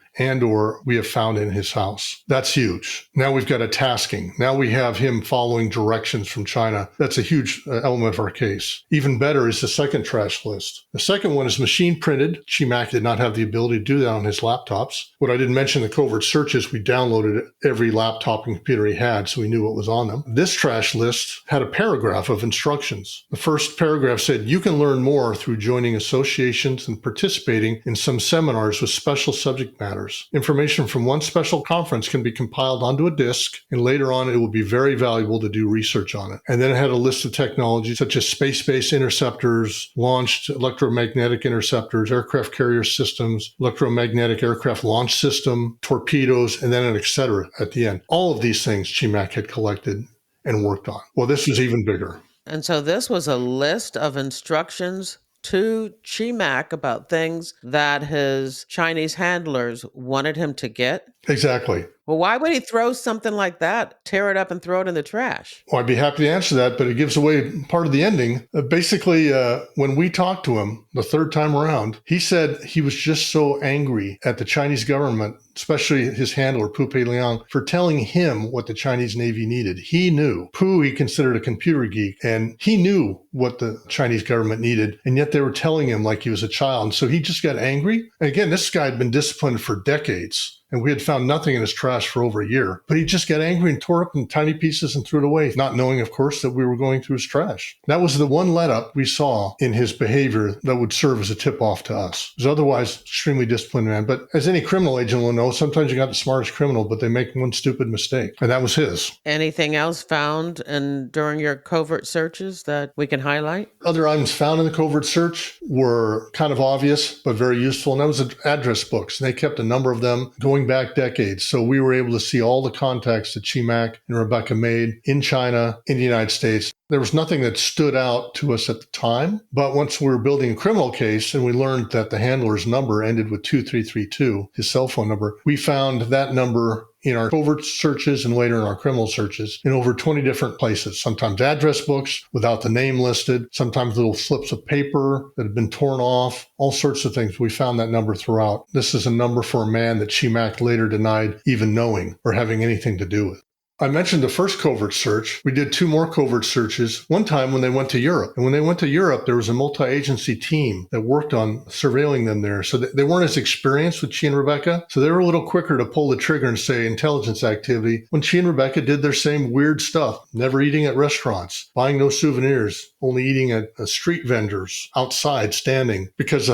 or we have found in his house. That's huge. Now we've got a tasking. Now we have him following directions from China. That's a huge element of our case. Even better is the second trash list. The second one is machine printed. Chi Mak did not have the ability to do that on his laptops. What I didn't mention in the covert searches, we downloaded every laptop and computer he had, so we knew what was on them. This trash list had a paragraph of instructions. The first paragraph said, you can learn more through joining associations and participating in some seminars with special subject matters. Information from one special conference can be compiled onto a disk, and later on it will be very valuable to do research on it. And then it had a list of technologies such as space-based interceptors, launched electromagnetic interceptors, aircraft carrier systems, electromagnetic aircraft launch system, torpedoes, and then an et cetera at the end. All of these things Chi Mak had collected and worked on. Well, this was even bigger. And so this was a list of instructions to Chi Mak about things that his Chinese handlers wanted him to get. Exactly. Well, why would he throw something like that, tear it up and throw it in the trash? Well, I'd be happy to answer that, but it gives away part of the ending. Basically, when we talked to him the third time around, he said he was just so angry at the Chinese government, especially his handler, Pu Peiliang, for telling him what the Chinese Navy needed. He knew. Pu, he considered a computer geek, and he knew what the Chinese government needed, and yet they were telling him like he was a child. And so he just got angry. And again, this guy had been disciplined for decades, and we had found nothing in his trash for over a year. But he just got angry and tore up in tiny pieces and threw it away, not knowing, of course, that we were going through his trash. That was the one let-up we saw in his behavior that would serve as a tip-off to us. He was otherwise extremely disciplined man. But as any criminal agent will know, sometimes you got the smartest criminal, but they make one stupid mistake. And that was his. Anything else found during your covert searches that we can highlight? Other items found in the covert search were kind of obvious, but very useful. And that was address books. And they kept a number of them going back decades. So we were able to see all the contacts that Chi Mak and Rebecca made in China, in the United States. There was nothing that stood out to us at the time. But once we were building a criminal case and we learned that the handler's number ended with 2332, his cell phone number, we found that number in our covert searches and later in our criminal searches in over 20 different places. Sometimes address books without the name listed, sometimes little slips of paper that had been torn off, all sorts of things. We found that number throughout. This is a number for a man that Chi Mak later denied even knowing or having anything to do with. I mentioned the first covert search. We did 2 more covert searches, one time when they went to Europe. And when they went to Europe, there was a multi-agency team that worked on surveilling them there. So they weren't as experienced with Chi and Rebecca. So they were a little quicker to pull the trigger and say intelligence activity when Chi and Rebecca did their same weird stuff, never eating at restaurants, buying no souvenirs, only eating at street vendors outside standing because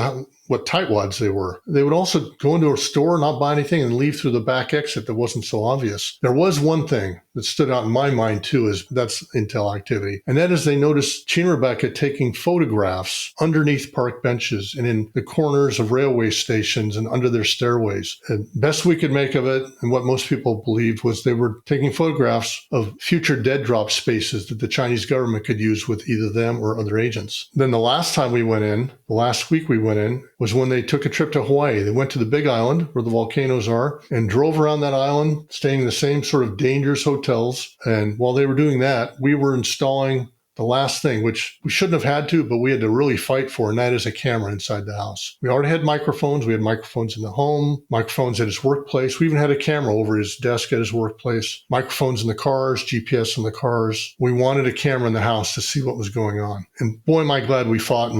what tightwads they were. They would also go into a store, not buy anything, and leave through the back exit that wasn't so obvious. There was one thing that stood out in my mind, too, is that's intel activity. And that is they noticed Chi and Rebecca taking photographs underneath park benches and in the corners of railway stations and under their stairways. And best we could make of it, and what most people believed, was they were taking photographs of future dead drop spaces that the Chinese government could use with either them or other agents. Then the last time we went in, the last week we went in, was when they took a trip to Hawaii. They went to the Big Island where the volcanoes are and drove around that island, staying in the same sort of dangerous hotels. And while they were doing that, we were installing the last thing, which we shouldn't have had to, but we had to really fight for, and that is a camera inside the house. We already had microphones. We had microphones in the home, microphones at his workplace. We even had a camera over his desk at his workplace, microphones in the cars, GPS in the cars. We wanted a camera in the house to see what was going on. And boy, am I glad we fought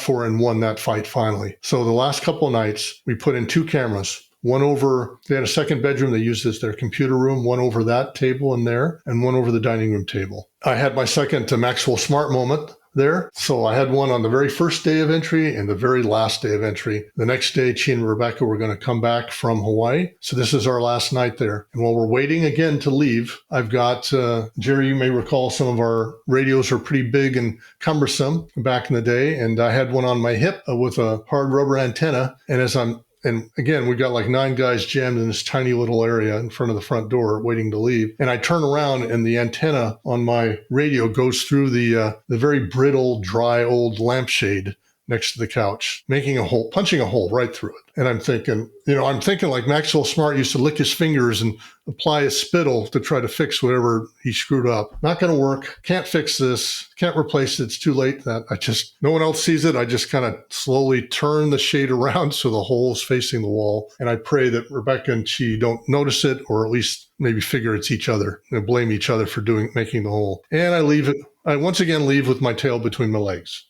for and won that fight finally. So the last couple of nights, we put in 2 cameras. One over, they had a second bedroom they used as their computer room, one over that table in there, and one over the dining room table. I had my second Maxwell Smart moment there. So I had one on the very first day of entry and the very last day of entry. The next day, Chi and Rebecca were going to come back from Hawaii. So this is our last night there. And while we're waiting again to leave, I've got, Jerry, you may recall some of our radios were pretty big and cumbersome back in the day. And I had one on my hip with a hard rubber antenna. And again, we got like 9 guys jammed in this tiny little area in front of the front door waiting to leave. And I turn around and the antenna on my radio goes through the very brittle, dry, old lampshade next to the couch, punching a hole right through it. And I'm thinking like Maxwell Smart used to lick his fingers and apply a spittle to try to fix whatever he screwed up. Not going to work. Can't fix this. Can't replace it. It's too late. No one else sees it. I just kind of slowly turn the shade around so the hole is facing the wall. And I pray that Rebecca and Chi don't notice it, or at least maybe figure it's each other and blame each other for making the hole. And I once again leave with my tail between my legs.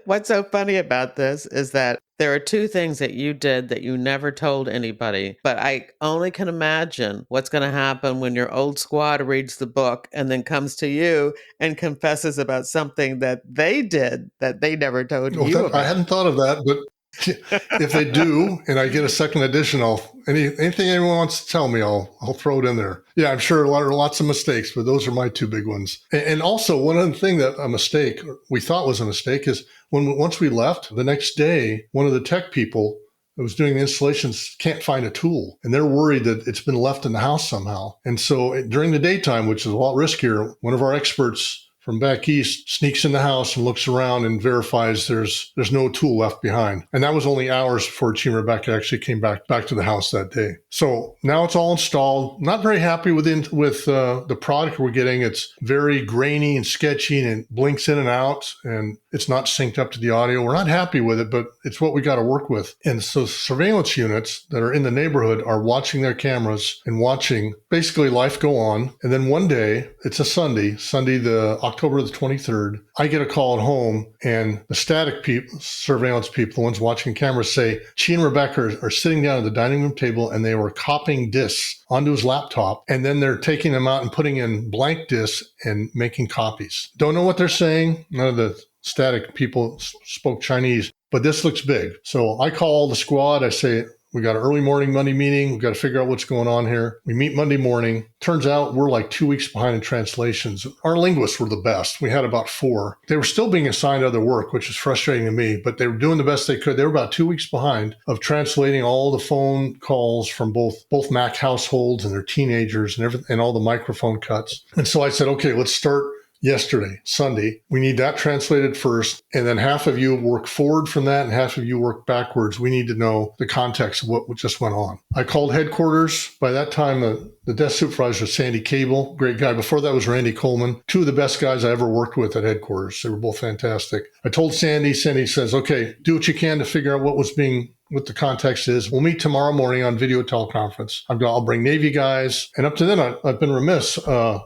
What's so funny about this is that there are 2 things that you did that you never told anybody, but I only can imagine what's going to happen when your old squad reads the book and then comes to you and confesses about something that they did that they never told you about. I hadn't thought of that, but if they do, and I get a second edition, anything anyone wants to tell me, I'll throw it in there. Yeah, I'm sure lots of mistakes, but those are my 2 big ones. And also, one other thing that we thought was a mistake is once we left, the next day, one of the tech people that was doing the installations can't find a tool, and they're worried that it's been left in the house somehow. And so during the daytime, which is a lot riskier, one of our experts from back east sneaks in the house and looks around and verifies there's no tool left behind. And that was only hours before Chi and Rebecca actually came back to the house that day. So now it's all installed. Not very happy with the product we're getting. It's very grainy and sketchy and it blinks in and out and it's not synced up to the audio. We're not happy with it, but it's what we got to work with. And so surveillance units that are in the neighborhood are watching their cameras and watching basically life go on. And then one day, it's a Sunday, the October the 23rd, I get a call at home and the static people, surveillance people, the ones watching cameras say, Chi and Rebecca are sitting down at the dining room table and they were copying discs onto his laptop. And then they're taking them out and putting in blank discs and making copies. Don't know what they're saying. None of the static people spoke Chinese, but this looks big. So I call the squad. I say, we got an early morning Monday meeting. We've got to figure out what's going on here. We meet Monday morning. Turns out we're like 2 weeks behind in translations. Our linguists were the best. We had about 4. They were still being assigned other work, which is frustrating to me, but they were doing the best they could. They were about 2 weeks behind of translating all the phone calls from both Mac households and their teenagers and everything, and all the microphone cuts. And so I said, okay, let's start yesterday, Sunday. We need that translated first, and then half of you work forward from that and half of you work backwards. We need to know the context of what just went on. I called headquarters. By that time, the desk supervisor was Sandy Cable, great guy. Before that was Randy Coleman, 2 of the best guys I ever worked with at headquarters. They were both fantastic. I told Sandy. Sandy says, okay, do what you can to figure out what the context is. We'll meet tomorrow morning on video teleconference. I'll bring Navy guys. And up to then, I've been remiss.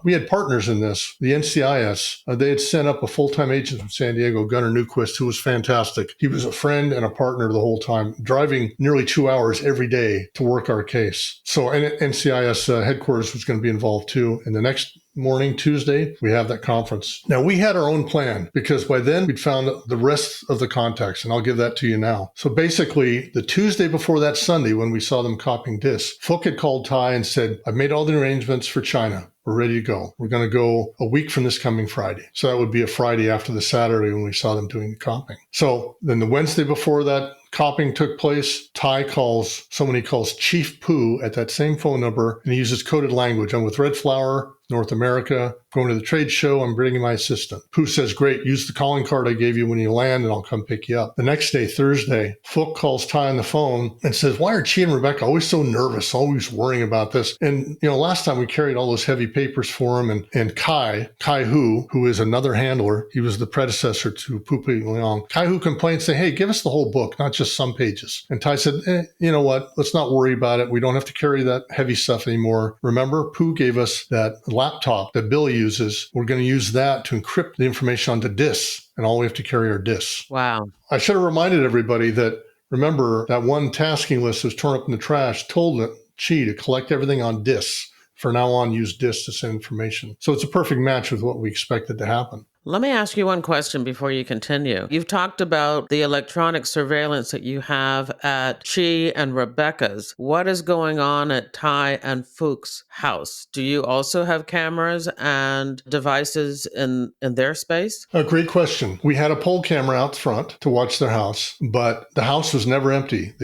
We had partners in this. The NCIS, they had sent up a full-time agent from San Diego, Gunnar Newquist, who was fantastic. He was a friend and a partner the whole time, driving nearly 2 hours every day to work our case. So NCIS headquarters was going to be involved too. And the next morning, Tuesday, we have that conference. Now, we had our own plan because by then we'd found the rest of the contacts, and I'll give that to you now. So basically, the Tuesday before that Sunday, when we saw them copying discs, Fook had called Ty and said, I've made all the arrangements for China. We're ready to go. We're going to go a week from this coming Friday. So that would be a Friday after the Saturday when we saw them doing the copying. So then the Wednesday before that copying took place, Ty calls someone he calls Chief Pooh at that same phone number, and he uses coded language. I'm with Red Flower, North America, going to the trade show. I'm bringing my assistant. Pooh says, great, use the calling card I gave you when you land and I'll come pick you up. The next day, Thursday, Fook calls Ty on the phone and says, why are Chi and Rebecca always so nervous, always worrying about this? And, last time we carried all those heavy papers for him and Kai Hu, who is another handler, he was the predecessor to Pupi Leong. Kai Hu complained, saying, hey, give us the whole book, not just some pages. And Ty said, you know what? Let's not worry about it. We don't have to carry that heavy stuff anymore. Remember, Pooh gave us that laptop that Billy uses. We're going to use that to encrypt the information onto disks, and all we have to carry are disks. Wow. I should have reminded everybody that, remember, that one tasking list that was torn up in the trash told Chi to collect everything on disks. For now on, use disks to send information. So it's a perfect match with what we expected to happen. Let me ask you one question before you continue. You've talked about the electronic surveillance that you have at Chi and Rebecca's. What is going on at Ty and Fook's house? Do you also have cameras and devices in their space? A great question. We had a pole camera out front to watch their house, but the house was never empty.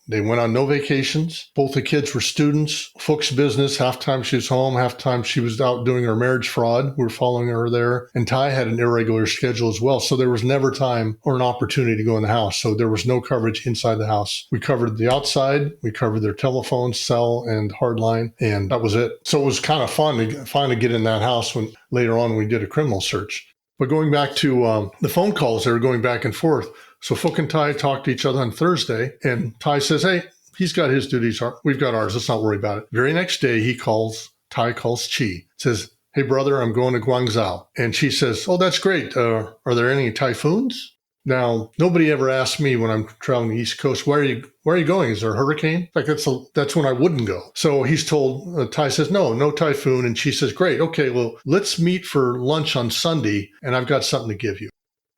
They went on no vacations. Both the kids were students. Fook's business, half time she was home, half time she was out doing her marriage fraud. We were following her there. And Ty had an irregular schedule as well. So there was never time or an opportunity to go in the house. So there was no coverage inside the house. We covered the outside. We covered their telephone, cell, and hardline. And that was it. So it was kind of fun to finally get in that house when later on we did a criminal search. But going back to the phone calls, they were going back and forth. So Fook and Ty talked to each other on Thursday, and Ty says, hey, he's got his duties. We've got ours. Let's not worry about it. Very next day, Ty calls Chi, says, hey, brother, I'm going to Guangzhou. And Chi says, oh, that's great. Are there any typhoons? Now, nobody ever asked me when I'm traveling the East Coast, where are you going? Is there a hurricane? Like that's when I wouldn't go. So he's told, Ty says, no typhoon. And she says, great. Okay, well, let's meet for lunch on Sunday, and I've got something to give you.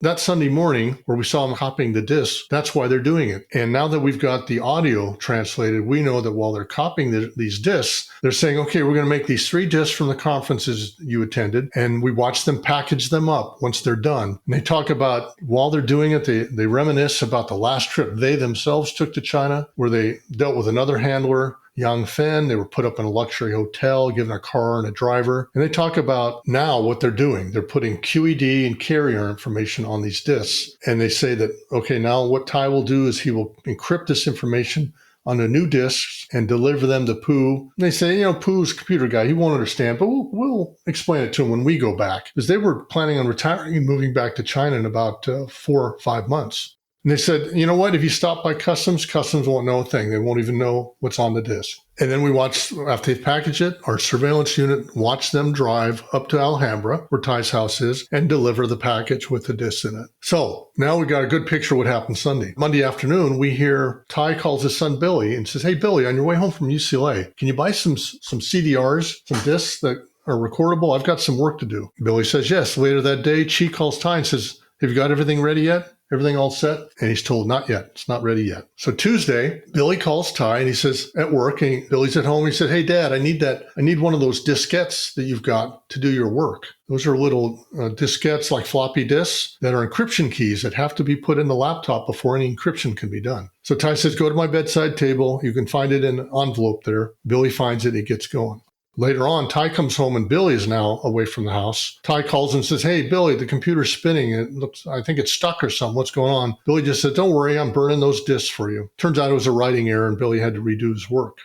That Sunday morning where we saw them copying the discs, that's why they're doing it. And now that we've got the audio translated, we know that while they're copying these discs, they're saying, okay, we're going to make these 3 discs from the conferences you attended. And we watch them package them up once they're done. And they talk about, while they're doing it, they reminisce about the last trip they themselves took to China, where they dealt with another handler. Yang Fen. They were put up in a luxury hotel, given a car and a driver. And they talk about now what they're doing. They're putting QED and carrier information on these disks. And they say that, okay, now what Ty will do is he will encrypt this information on the new disks and deliver them to Pooh. And they say, Pooh's a computer guy. He won't understand, but we'll explain it to him when we go back. Because they were planning on retiring and moving back to China in about 4 or 5 months. And they said, you know what? If you stop by customs won't know a thing. They won't even know what's on the disk. And then we watched, after they package it, our surveillance unit watched them drive up to Alhambra, where Ty's house is, and deliver the package with the disc in it. So now we got a good picture of what happened Sunday. Monday afternoon, we hear Ty calls his son Billy and says, hey, Billy, on your way home from UCLA, can you buy some CDRs, some discs that are recordable? I've got some work to do. Billy says, yes. Later that day, Chi calls Ty and says, have you got everything ready yet? Everything all set? And he's told, not yet. It's not ready yet. So Tuesday, Billy calls Ty and he says, at work, and Billy's at home. He said, hey, Dad, I need one of those diskettes that you've got to do your work. Those are little diskettes like floppy disks that are encryption keys that have to be put in the laptop before any encryption can be done. So Ty says, go to my bedside table. You can find it in an envelope there. Billy finds it. He gets going. Later on, Ty comes home and Billy is now away from the house. Ty calls and says, hey, Billy, the computer's spinning. I think it's stuck or something. What's going on? Billy just said, don't worry, I'm burning those disks for you. Turns out it was a writing error and Billy had to redo his work.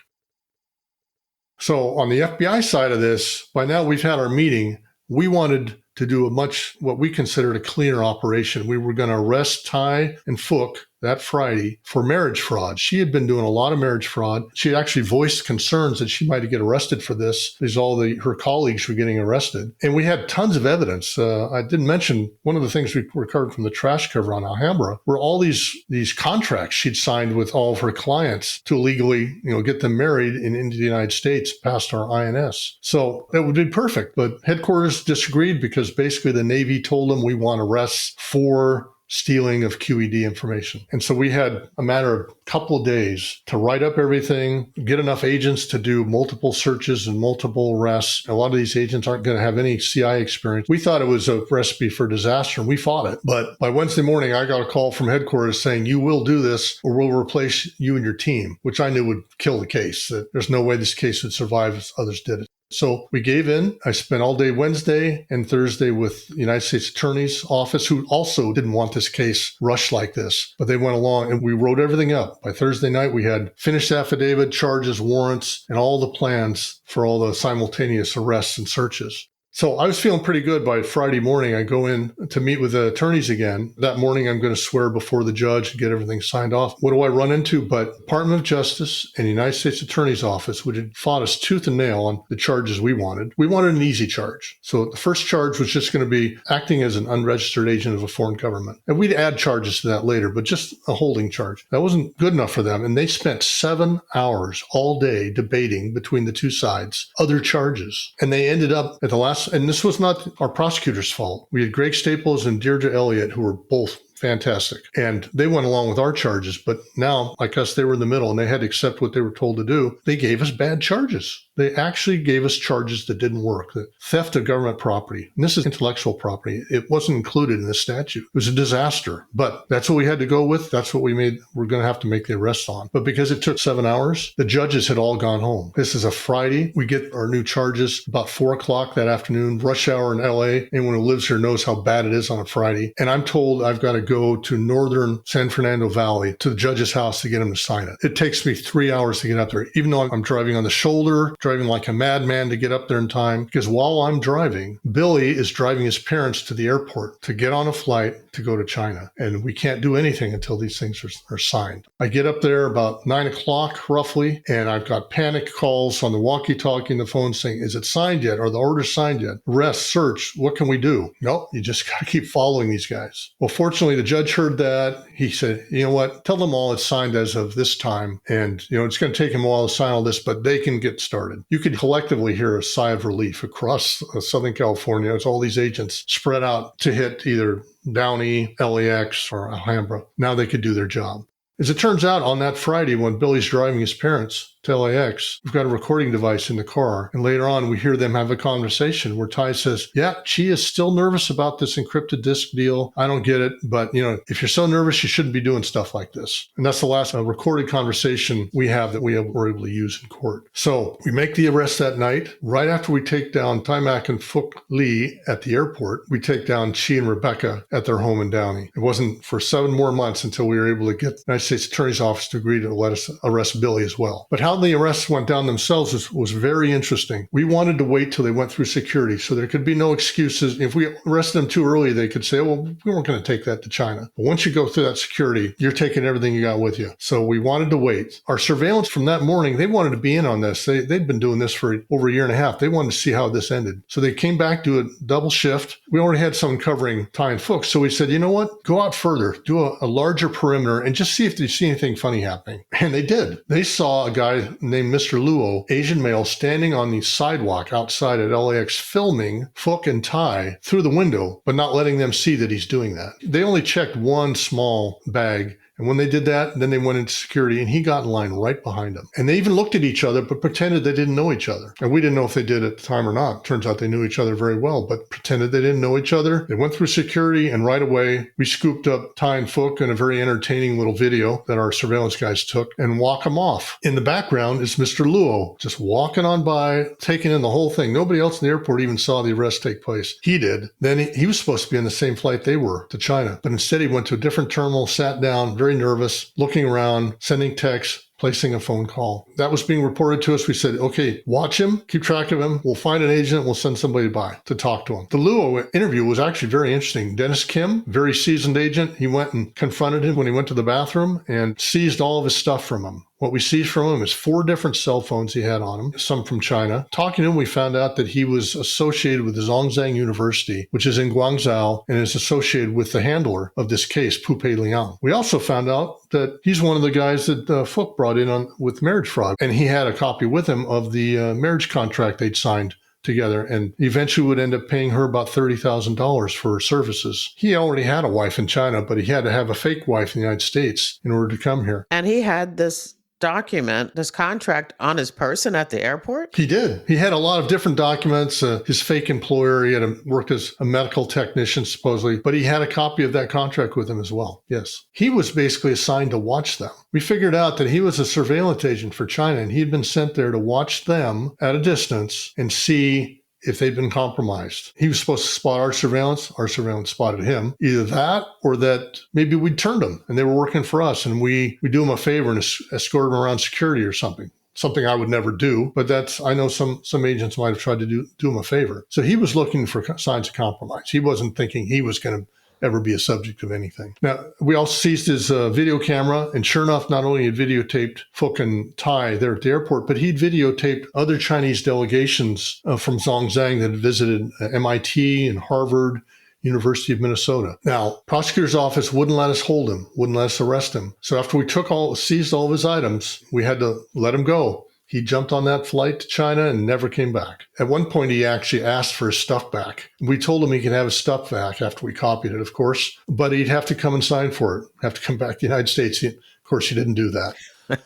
So on the FBI side of this, by now we've had our meeting. We wanted to do what we considered a cleaner operation. We were going to arrest Ty and Fook that Friday for marriage fraud. She had been doing a lot of marriage fraud. She had actually voiced concerns that she might get arrested for this, because her colleagues were getting arrested. And we had tons of evidence. I didn't mention one of the things we recovered from the trash cover on Alhambra were all these contracts she'd signed with all of her clients to illegally, get them married into the United States past our INS. So that would be perfect. But headquarters disagreed because basically the Navy told them we want arrests for stealing of QED information. And so we had a matter of a couple of days to write up everything, get enough agents to do multiple searches and multiple arrests. A lot of these agents aren't going to have any CI experience. We thought it was a recipe for disaster and we fought it. But by Wednesday morning, I got a call from headquarters saying, you will do this or we'll replace you and your team, which I knew would kill the case. That there's no way this case would survive as others did it. So we gave in. I spent all day Wednesday and Thursday with the United States Attorney's Office, who also didn't want this case rushed like this. But they went along and we wrote everything up. By Thursday night, we had finished affidavit, charges, warrants, and all the plans for all the simultaneous arrests and searches. So I was feeling pretty good. By Friday morning, I go in to meet with the attorneys again. That morning, I'm going to swear before the judge and get everything signed off. What do I run into? But Department of Justice and the United States Attorney's Office, which had fought us tooth and nail on the charges we wanted. We wanted an easy charge. So the first charge was just going to be acting as an unregistered agent of a foreign government. And we'd add charges to that later, but just a holding charge. That wasn't good enough for them. And they spent 7 hours all day debating between the two sides other charges. And they ended up at the last. And this was not our prosecutor's fault. We had Greg Staples and Deirdre Elliott, who were both fantastic. And they went along with our charges. But now, like us, they were in the middle and they had to accept what they were told to do. They gave us bad charges. They actually gave us charges that didn't work. The theft of government property. And this is intellectual property. It wasn't included in the statute. It was a disaster. But that's what we had to go with. That's what we're going to have to make the arrest on. But because it took 7 hours, the judges had all gone home. This is a Friday. We get our new charges about 4 o'clock that afternoon, rush hour in LA. Anyone who lives here knows how bad it is on a Friday. And I'm told I've got to go to northern San Fernando Valley to the judge's house to get him to sign it. It takes me 3 hours to get up there, even though I'm driving on the shoulder, driving like a madman to get up there in time. Because while I'm driving, Billy is driving his parents to the airport to get on a flight to go to China. And we can't do anything until these things are signed. I get up there about 9 o'clock roughly, and I've got panic calls on the walkie-talkie and the phone saying, is it signed yet? Are the orders signed yet? Arrest, search, what can we do? Nope, you just got to keep following these guys. Well, fortunately, the judge heard that. He said, you know what, tell them all it's signed as of this time. And, it's going to take them a while to sign all this, but they can get started. You could collectively hear a sigh of relief across Southern California as all these agents spread out to hit either Downey, LAX, or Alhambra. Now they could do their job. As it turns out, on that Friday when Billy's driving his parents to LAX, we've got a recording device in the car. And later on, we hear them have a conversation where Ty says, yeah, Chi is still nervous about this encrypted disk deal. I don't get it. But, if you're so nervous, you shouldn't be doing stuff like this. And that's the last recorded conversation we have that we were able to use in court. So we make the arrest that night. Right after we take down Chi Mak and Phuc Lee at the airport, we take down Chi and Rebecca at their home in Downey. It wasn't for 7 more months until we were able to get the United States Attorney's Office to agree to let us arrest Billy as well. But how the arrests went down themselves was very interesting. We wanted to wait till they went through security so there could be no excuses. If we arrested them too early, they could say, well, we weren't going to take that to China. But once you go through that security, you're taking everything you got with you. So we wanted to wait. Our surveillance from that morning, they wanted to be in on this. They'd been doing this for over a year and a half. They wanted to see how this ended. So they came back to a double shift. We already had someone covering Ty and Phuc. So we said, you know what? Go out further, do a larger perimeter and just see if they see anything funny happening. And they did. They saw a guy named Mr. Luo, Asian male, standing on the sidewalk outside at LAX filming Phuc and Ty through the window, but not letting them see that he's doing that. They only checked one small bag. And when they did that, then they went into security and he got in line right behind them. And they even looked at each other, but pretended they didn't know each other. And we didn't know if they did at the time or not. Turns out they knew each other very well, but pretended they didn't know each other. They went through security and right away we scooped up Ty and Phuc in a very entertaining little video that our surveillance guys took and walk them off. In the background is Mr. Luo just walking on by, taking in the whole thing. Nobody else in the airport even saw the arrest take place. He did. Then he was supposed to be on the same flight they were to China, but instead he went to a different terminal, sat down, very nervous, looking around, sending texts, placing a phone call. That was being reported to us. We said, okay, watch him, keep track of him. We'll find an agent. We'll send somebody by to talk to him. The Luo interview was actually very interesting. Dennis Kim, very seasoned agent. He went and confronted him when he went to the bathroom and seized all of his stuff from him. What we seized from him is 4 different cell phones he had on him, some from China. Talking to him, we found out that he was associated with the Zhongzhang University, which is in Guangzhou, and is associated with the handler of this case, Pu Pei Liang. We also found out that he's one of the guys that Phuc brought in with marriage fraud, and he had a copy with him of the marriage contract they'd signed together, and eventually would end up paying her about $30,000 for her services. He already had a wife in China, but he had to have a fake wife in the United States in order to come here. And he had this document, this contract on his person at the airport? He did. He had a lot of different documents. His fake employer, he had worked as a medical technician, supposedly, but he had a copy of that contract with him as well. Yes. He was basically assigned to watch them. We figured out that he was a surveillance agent for China, and he'd been sent there to watch them at a distance and see if they'd been compromised. He was supposed to spot our surveillance spotted him. Either that or that maybe we'd turned them and they were working for us and we do them a favor and escort them around security or something. Something I would never do, but I know some agents might have tried to do him a favor. So he was looking for signs of compromise. He wasn't thinking he was going to ever be a subject of anything. Now, we also seized his video camera, and sure enough, not only had videotaped Phuc and Ty there at the airport, but he'd videotaped other Chinese delegations from Zhongzhang that had visited MIT and Harvard, University of Minnesota. Now, prosecutor's office wouldn't let us hold him, wouldn't let us arrest him. So after we seized all of his items, we had to let him go. He jumped on that flight to China and never came back. At one point, he actually asked for his stuff back. We told him he could have his stuff back after we copied it, of course, but he'd have to come and sign for it, have to come back to the United States. Of course, he didn't do that.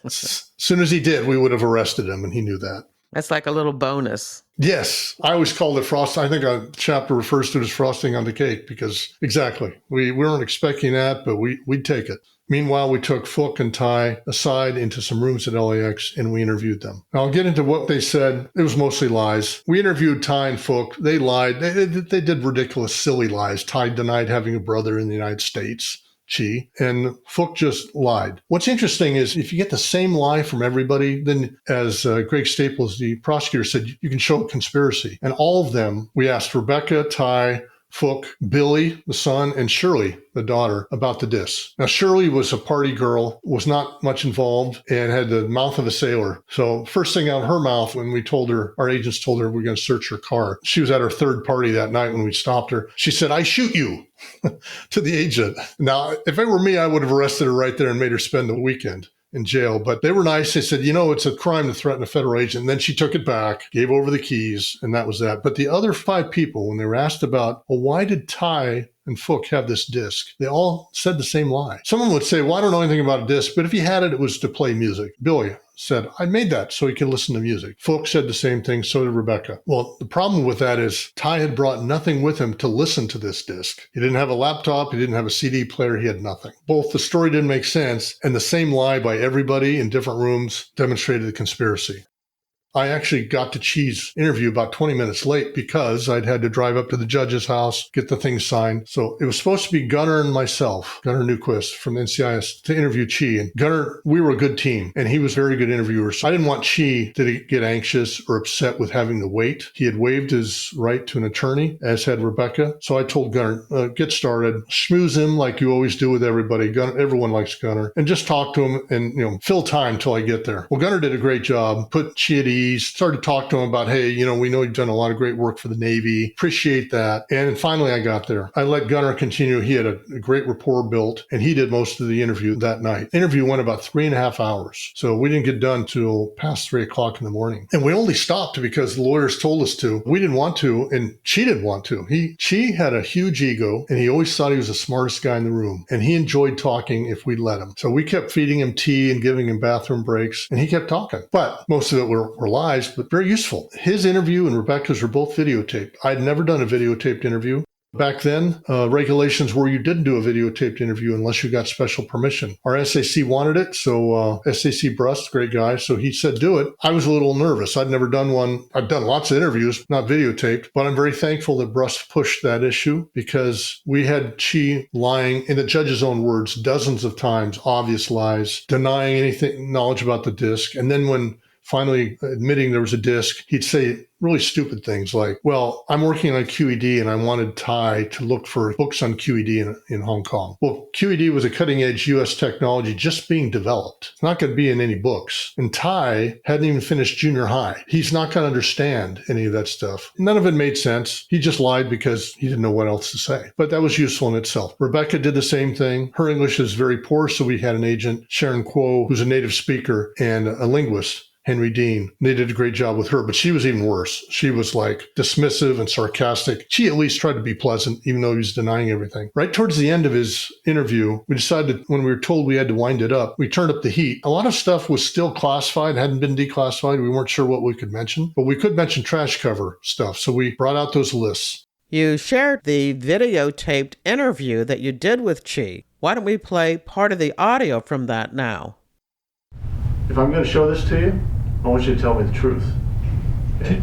As soon as he did, we would have arrested him, and he knew that. That's like a little bonus. Yes. I always called it frosting. I think a chapter refers to it as frosting on the cake because exactly. We weren't expecting that, but we'd take it. Meanwhile, we took Phuc and Ty aside into some rooms at LAX and we interviewed them. Now, I'll get into what they said. It was mostly lies. We interviewed Ty and Phuc. They lied. They did ridiculous, silly lies. Ty denied having a brother in the United States, Chi, and Phuc just lied. What's interesting is if you get the same lie from everybody, then as Greg Staples, the prosecutor, said, you can show a conspiracy. And all of them, we asked Rebecca, Ty, Phuc, Billy, the son, and Shirley, the daughter, about the discs. Now, Shirley was a party girl, was not much involved, and had the mouth of a sailor. So first thing out of her mouth when we told her, our agents told her we're going to search her car. She was at her third party that night when we stopped her. She said, "I shoot you," to the agent. Now, if it were me, I would have arrested her right there and made her spend the weekend in jail. But they were nice. They said, it's a crime to threaten a federal agent. And then she took it back, gave over the keys, and that was that. But the other 5 people, when they were asked about, well, why did Ty and Fook have this disc. They all said the same lie. Someone would say, well, I don't know anything about a disc, but if he had it, it was to play music. Billy said, I made that so he could listen to music. Fook said the same thing, so did Rebecca. Well, the problem with that is Ty had brought nothing with him to listen to this disc. He didn't have a laptop, he didn't have a CD player, he had nothing. Both the story didn't make sense, and the same lie by everybody in different rooms demonstrated the conspiracy. I actually got to Chi's interview about 20 minutes late because I'd had to drive up to the judge's house, get the thing signed. So it was supposed to be Gunnar and myself, Gunnar Newquist from NCIS, to interview Chi. And Gunnar, we were a good team, and he was a very good interviewer. So I didn't want Chi to get anxious or upset with having to wait. He had waived his right to an attorney, as had Rebecca. So I told Gunnar, get started, schmooze him like you always do with everybody. Gunnar, everyone likes Gunnar, and just talk to him and fill time till I get there. Well, Gunnar did a great job, put Chi at ease. Started talking to him about, hey, we know you've done a lot of great work for the Navy. Appreciate that. And finally, I got there. I let Gunnar continue. He had a great rapport built, and he did most of the interview that night. The interview went about 3.5 hours. So we didn't get done till past 3 o'clock in the morning. And we only stopped because the lawyers told us to. We didn't want to, and Chi didn't want to. Chi had a huge ego, and he always thought he was the smartest guy in the room. And he enjoyed talking if we'd let him. So we kept feeding him tea and giving him bathroom breaks, and he kept talking. But most of it were lies, but very useful. His interview and Rebecca's were both videotaped. I'd never done a videotaped interview. Back then, regulations were you didn't do a videotaped interview unless you got special permission. Our SAC wanted it, so SAC Brust, great guy, so he said do it. I was a little nervous. I'd never done one. I've done lots of interviews, not videotaped, but I'm very thankful that Brust pushed that issue because we had Chi lying, in the judge's own words, dozens of times, obvious lies, denying anything knowledge about the disc, and then when finally admitting there was a disc, he'd say really stupid things like, well, I'm working on QED and I wanted Ty to look for books on QED in Hong Kong. Well, QED was a cutting edge U.S. technology just being developed. It's not going to be in any books. And Ty hadn't even finished junior high. He's not going to understand any of that stuff. None of it made sense. He just lied because he didn't know what else to say. But that was useful in itself. Rebecca did the same thing. Her English is very poor, so we had an agent, Sharon Kuo, who's a native speaker and a linguist. Henry Dean. They did a great job with her, but she was even worse. She was like dismissive and sarcastic. She at least tried to be pleasant, even though he was denying everything. Right towards the end of his interview, we decided when we were told we had to wind it up, we turned up the heat. A lot of stuff was still classified, hadn't been declassified. We weren't sure what we could mention, but we could mention trash cover stuff. So we brought out those lists. You shared the videotaped interview that you did with Chi. Why don't we play part of the audio from that now? If I'm going to show this to you, I want you to tell me the truth. Okay?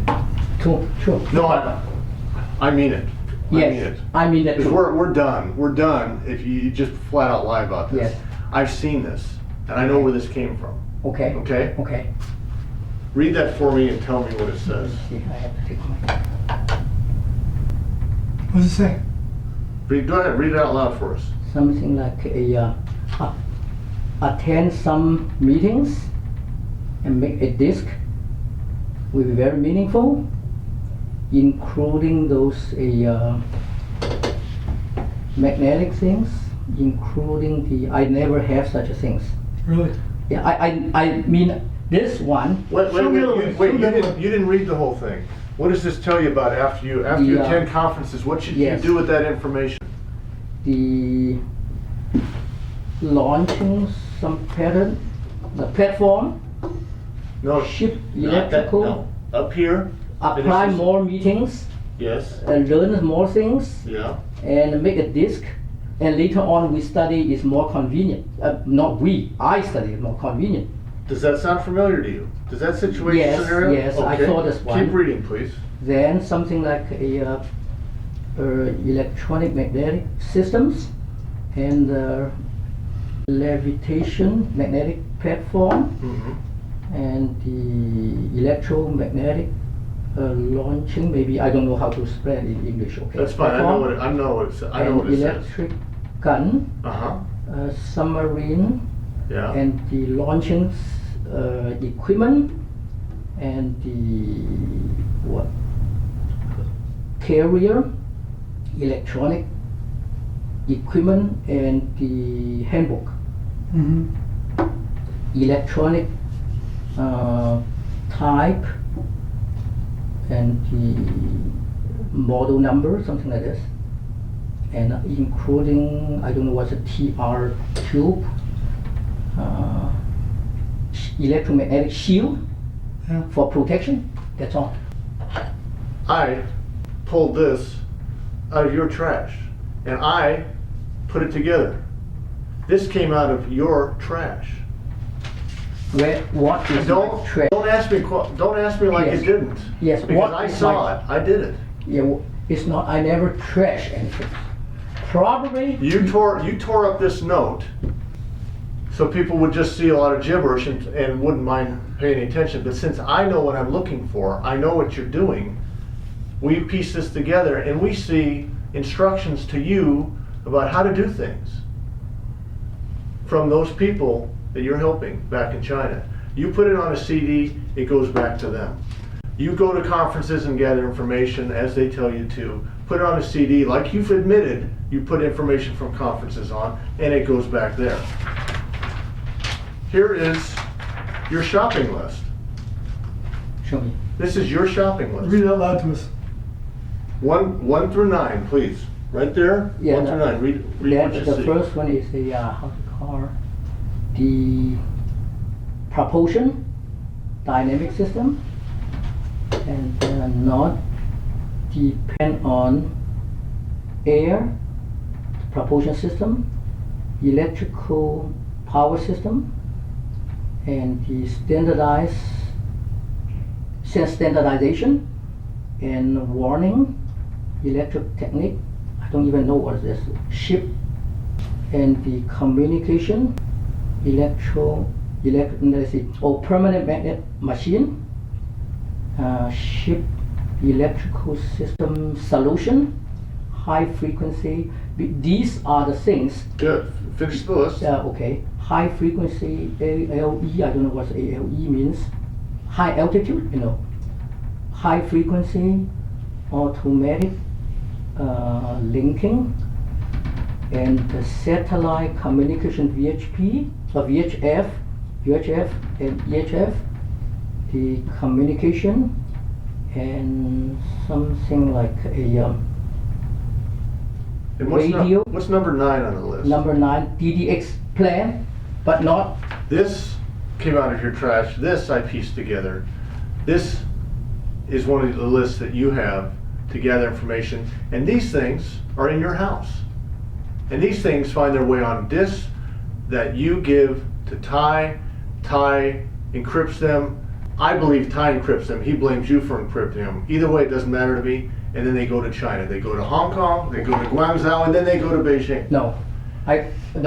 Sure. No, I mean it. Yes, I mean it. We're done. We're done if you just flat out lie about this. Yes. I've seen this, and I know where this came from. Okay. Okay? Okay. Read that for me and tell me what it says. See, I have to take my... What does it say? Go ahead, read it out loud for us. Something like attend some meetings and make a disc will be very meaningful, including those magnetic things, including the, I never have such things. Really? Yeah, I mean this one. Wait, you didn't read the whole thing. What does this tell you about after you attend conferences? What should you do with that information? The launching some pattern, the platform, No, ship not that, electrical, no. Up here. apply more meetings, Yes. and learn more things, Yeah. and make a disc. And later on we study is more convenient. I study is more convenient. Does that sound familiar to you? Does that situation Yes, scenario? yes, I saw this one. Keep reading, please. Then something like electronic magnetic systems and levitation magnetic platform. Mm-hmm. And the electromagnetic launching, maybe I don't know how to spell it in English. Okay. That's fine. I know what it says. I know what it says. Electric gun, submarine, Yeah. and the launching equipment, and the carrier, electronic equipment, and the handbook. Mm-hmm. Electronic type and the model number, something like this. and including, I don't know what's a TR tube, electromagnetic shield for protection. That's all. I pulled this out of your trash and I put it together. This came out of your trash. What is my trash? Don't ask me like Yes. it didn't. Yes, Because what I is saw it. I did it. Yeah, it's not. I never trash anything. Probably. You tore up this note so people would just see a lot of gibberish and wouldn't mind paying attention. But since I know what I'm looking for, I know what you're doing, we piece this together and we see instructions to you about how to do things from those people that you're helping back in China. You put it on a CD, it goes back to them. You go to conferences and gather information as they tell you to. Put it on a CD, like you've admitted, you put information from conferences on, and it goes back there. Here is your shopping list. Show me. This is your shopping list. Read it out loud to us. 1 through 9, please. Right there, Yeah, 1 through 9. Read what you The see. first one is the how to call the propulsion dynamic system, and not depend on air propulsion system, electrical power system, and the standardization and warning, electric technique. I don't even know what is this. Ship and the communication, let's see. Oh, permanent magnet machine, ship electrical system solution, high frequency. These are the things. Good. Finish the list. Okay. High frequency ALE. I don't know what ALE means. High altitude. High frequency automatic linking, and the satellite communication VHP or UHF and EHF, the communication, and something like a And what's radio. What's number 9 on the list? Number 9, DDX plan, but not. This came out of your trash. This I pieced together. This is one of the lists that you have to gather information. And these things are in your house. And these things find their way on disks that you give to Ty. Ty encrypts them. I believe Ty encrypts them. He blames you for encrypting them. Either way, it doesn't matter to me. And then they go to China. They go to Hong Kong, they go to Guangzhou, and then they go to Beijing. No, I don't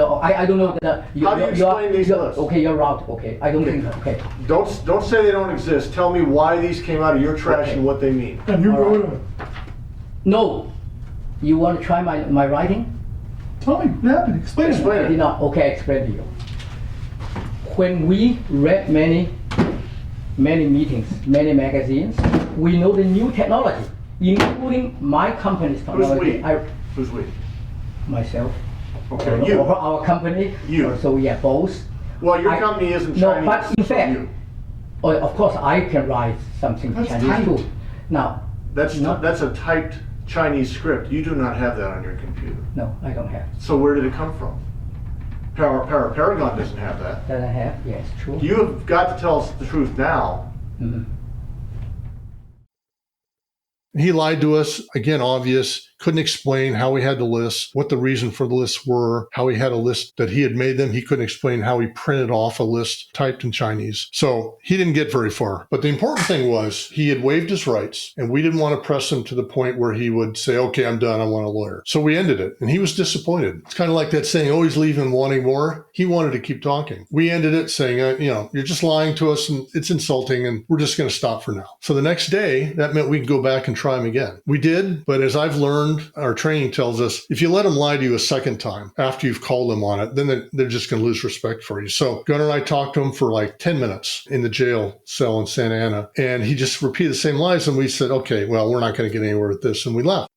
know that. How do you explain these lists? Okay, you're right. Okay, I don't think. Okay. Don't say they don't exist. Tell me why these came out of your trash Okay. and what they mean. And you All wrote right. them. No, you want to try my writing? Tell me, what happened? Explain it. Explain I did not. Okay, I explain to you. When we read many meetings, many magazines, we know the new technology, including my company's Who's technology. we? Who's we? Myself. Okay, you. Or our company. You. So yeah, both. Well, your I- company isn't No, Chinese. but in so fact- you. Oh, of course, I can write something That's Chinese typed. too. Now, That's not- that's a typed Chinese script. You do not have that on your computer. no, I don't have. So where did it come from? Paragon doesn't have that. That I have. Yes, true. You have got to tell us the truth now. Mhm. He lied to us. Again, obvious. Couldn't explain how he had the lists, what the reason for the lists were, how he had a list that he had made them. He couldn't explain how he printed off a list typed in Chinese. So he didn't get very far. But the important thing was he had waived his rights, and we didn't want to press him to the point where he would say, okay, I'm done. I want a lawyer. So we ended it, and he was disappointed. It's kind of like that saying, always leaving wanting more. He wanted to keep talking. We ended it saying, you're just lying to us, and it's insulting, and we're just going to stop for now. So the next day, that meant we could go back and try him again. We did, but as I've learned, our training tells us, if you let them lie to you a second time after you've called them on it, then they're just going to lose respect for you. So Gunnar and I talked to him for like 10 minutes in the jail cell in Santa Ana, and he just repeated the same lies. And we said, okay, well, we're not going to get anywhere with this. And we left.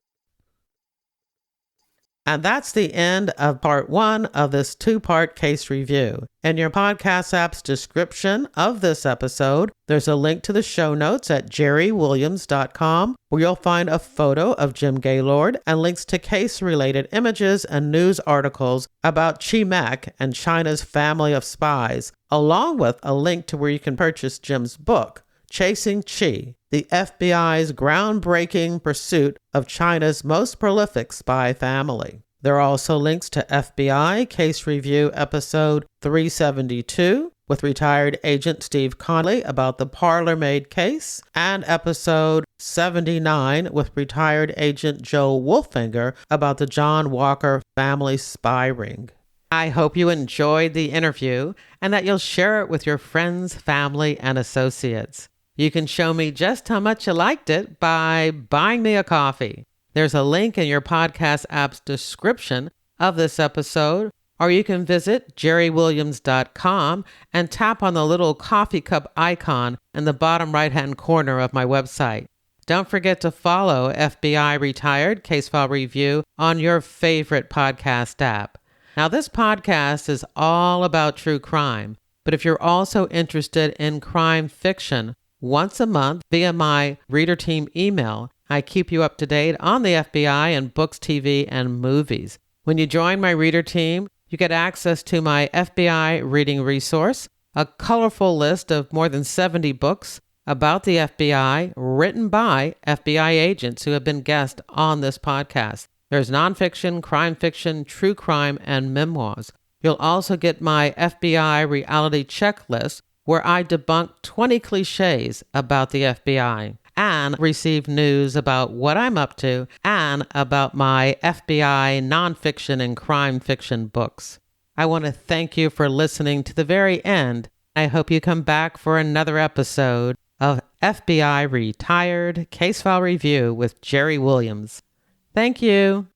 And that's the end of part 1 of this 2-part case review. In your podcast app's description of this episode, there's a link to the show notes at jerrywilliams.com, where you'll find a photo of Jim Gaylord and links to case-related images and news articles about Chi Mak and China's family of spies, along with a link to where you can purchase Jim's book, Chasing Chi, the FBI's groundbreaking pursuit of China's most prolific spy family. There are also links to FBI Case Review Episode 372 with retired agent Steve Conley about the Parlor-Maid case, and Episode 79 with retired agent Joe Wolfinger about the John Walker family spy ring. I hope you enjoyed the interview and that you'll share it with your friends, family, and associates. You can show me just how much you liked it by buying me a coffee. There's a link in your podcast app's description of this episode, or you can visit jerrywilliams.com and tap on the little coffee cup icon in the bottom right-hand corner of my website. Don't forget to follow FBI Retired Case File Review on your favorite podcast app. Now, this podcast is all about true crime, but if you're also interested in crime fiction, once a month via my reader team email, I keep you up to date on the FBI and books, TV, and movies. When you join my reader team, you get access to my FBI reading resource, a colorful list of more than 70 books about the FBI written by FBI agents who have been guests on this podcast. There's nonfiction, crime fiction, true crime, and memoirs. You'll also get my FBI reality checklist, where I debunk 20 cliches about the FBI and receive news about what I'm up to and about my FBI nonfiction and crime fiction books. I want to thank you for listening to the very end. I hope you come back for another episode of FBI Retired Case File Review with Jerry Williams. Thank you.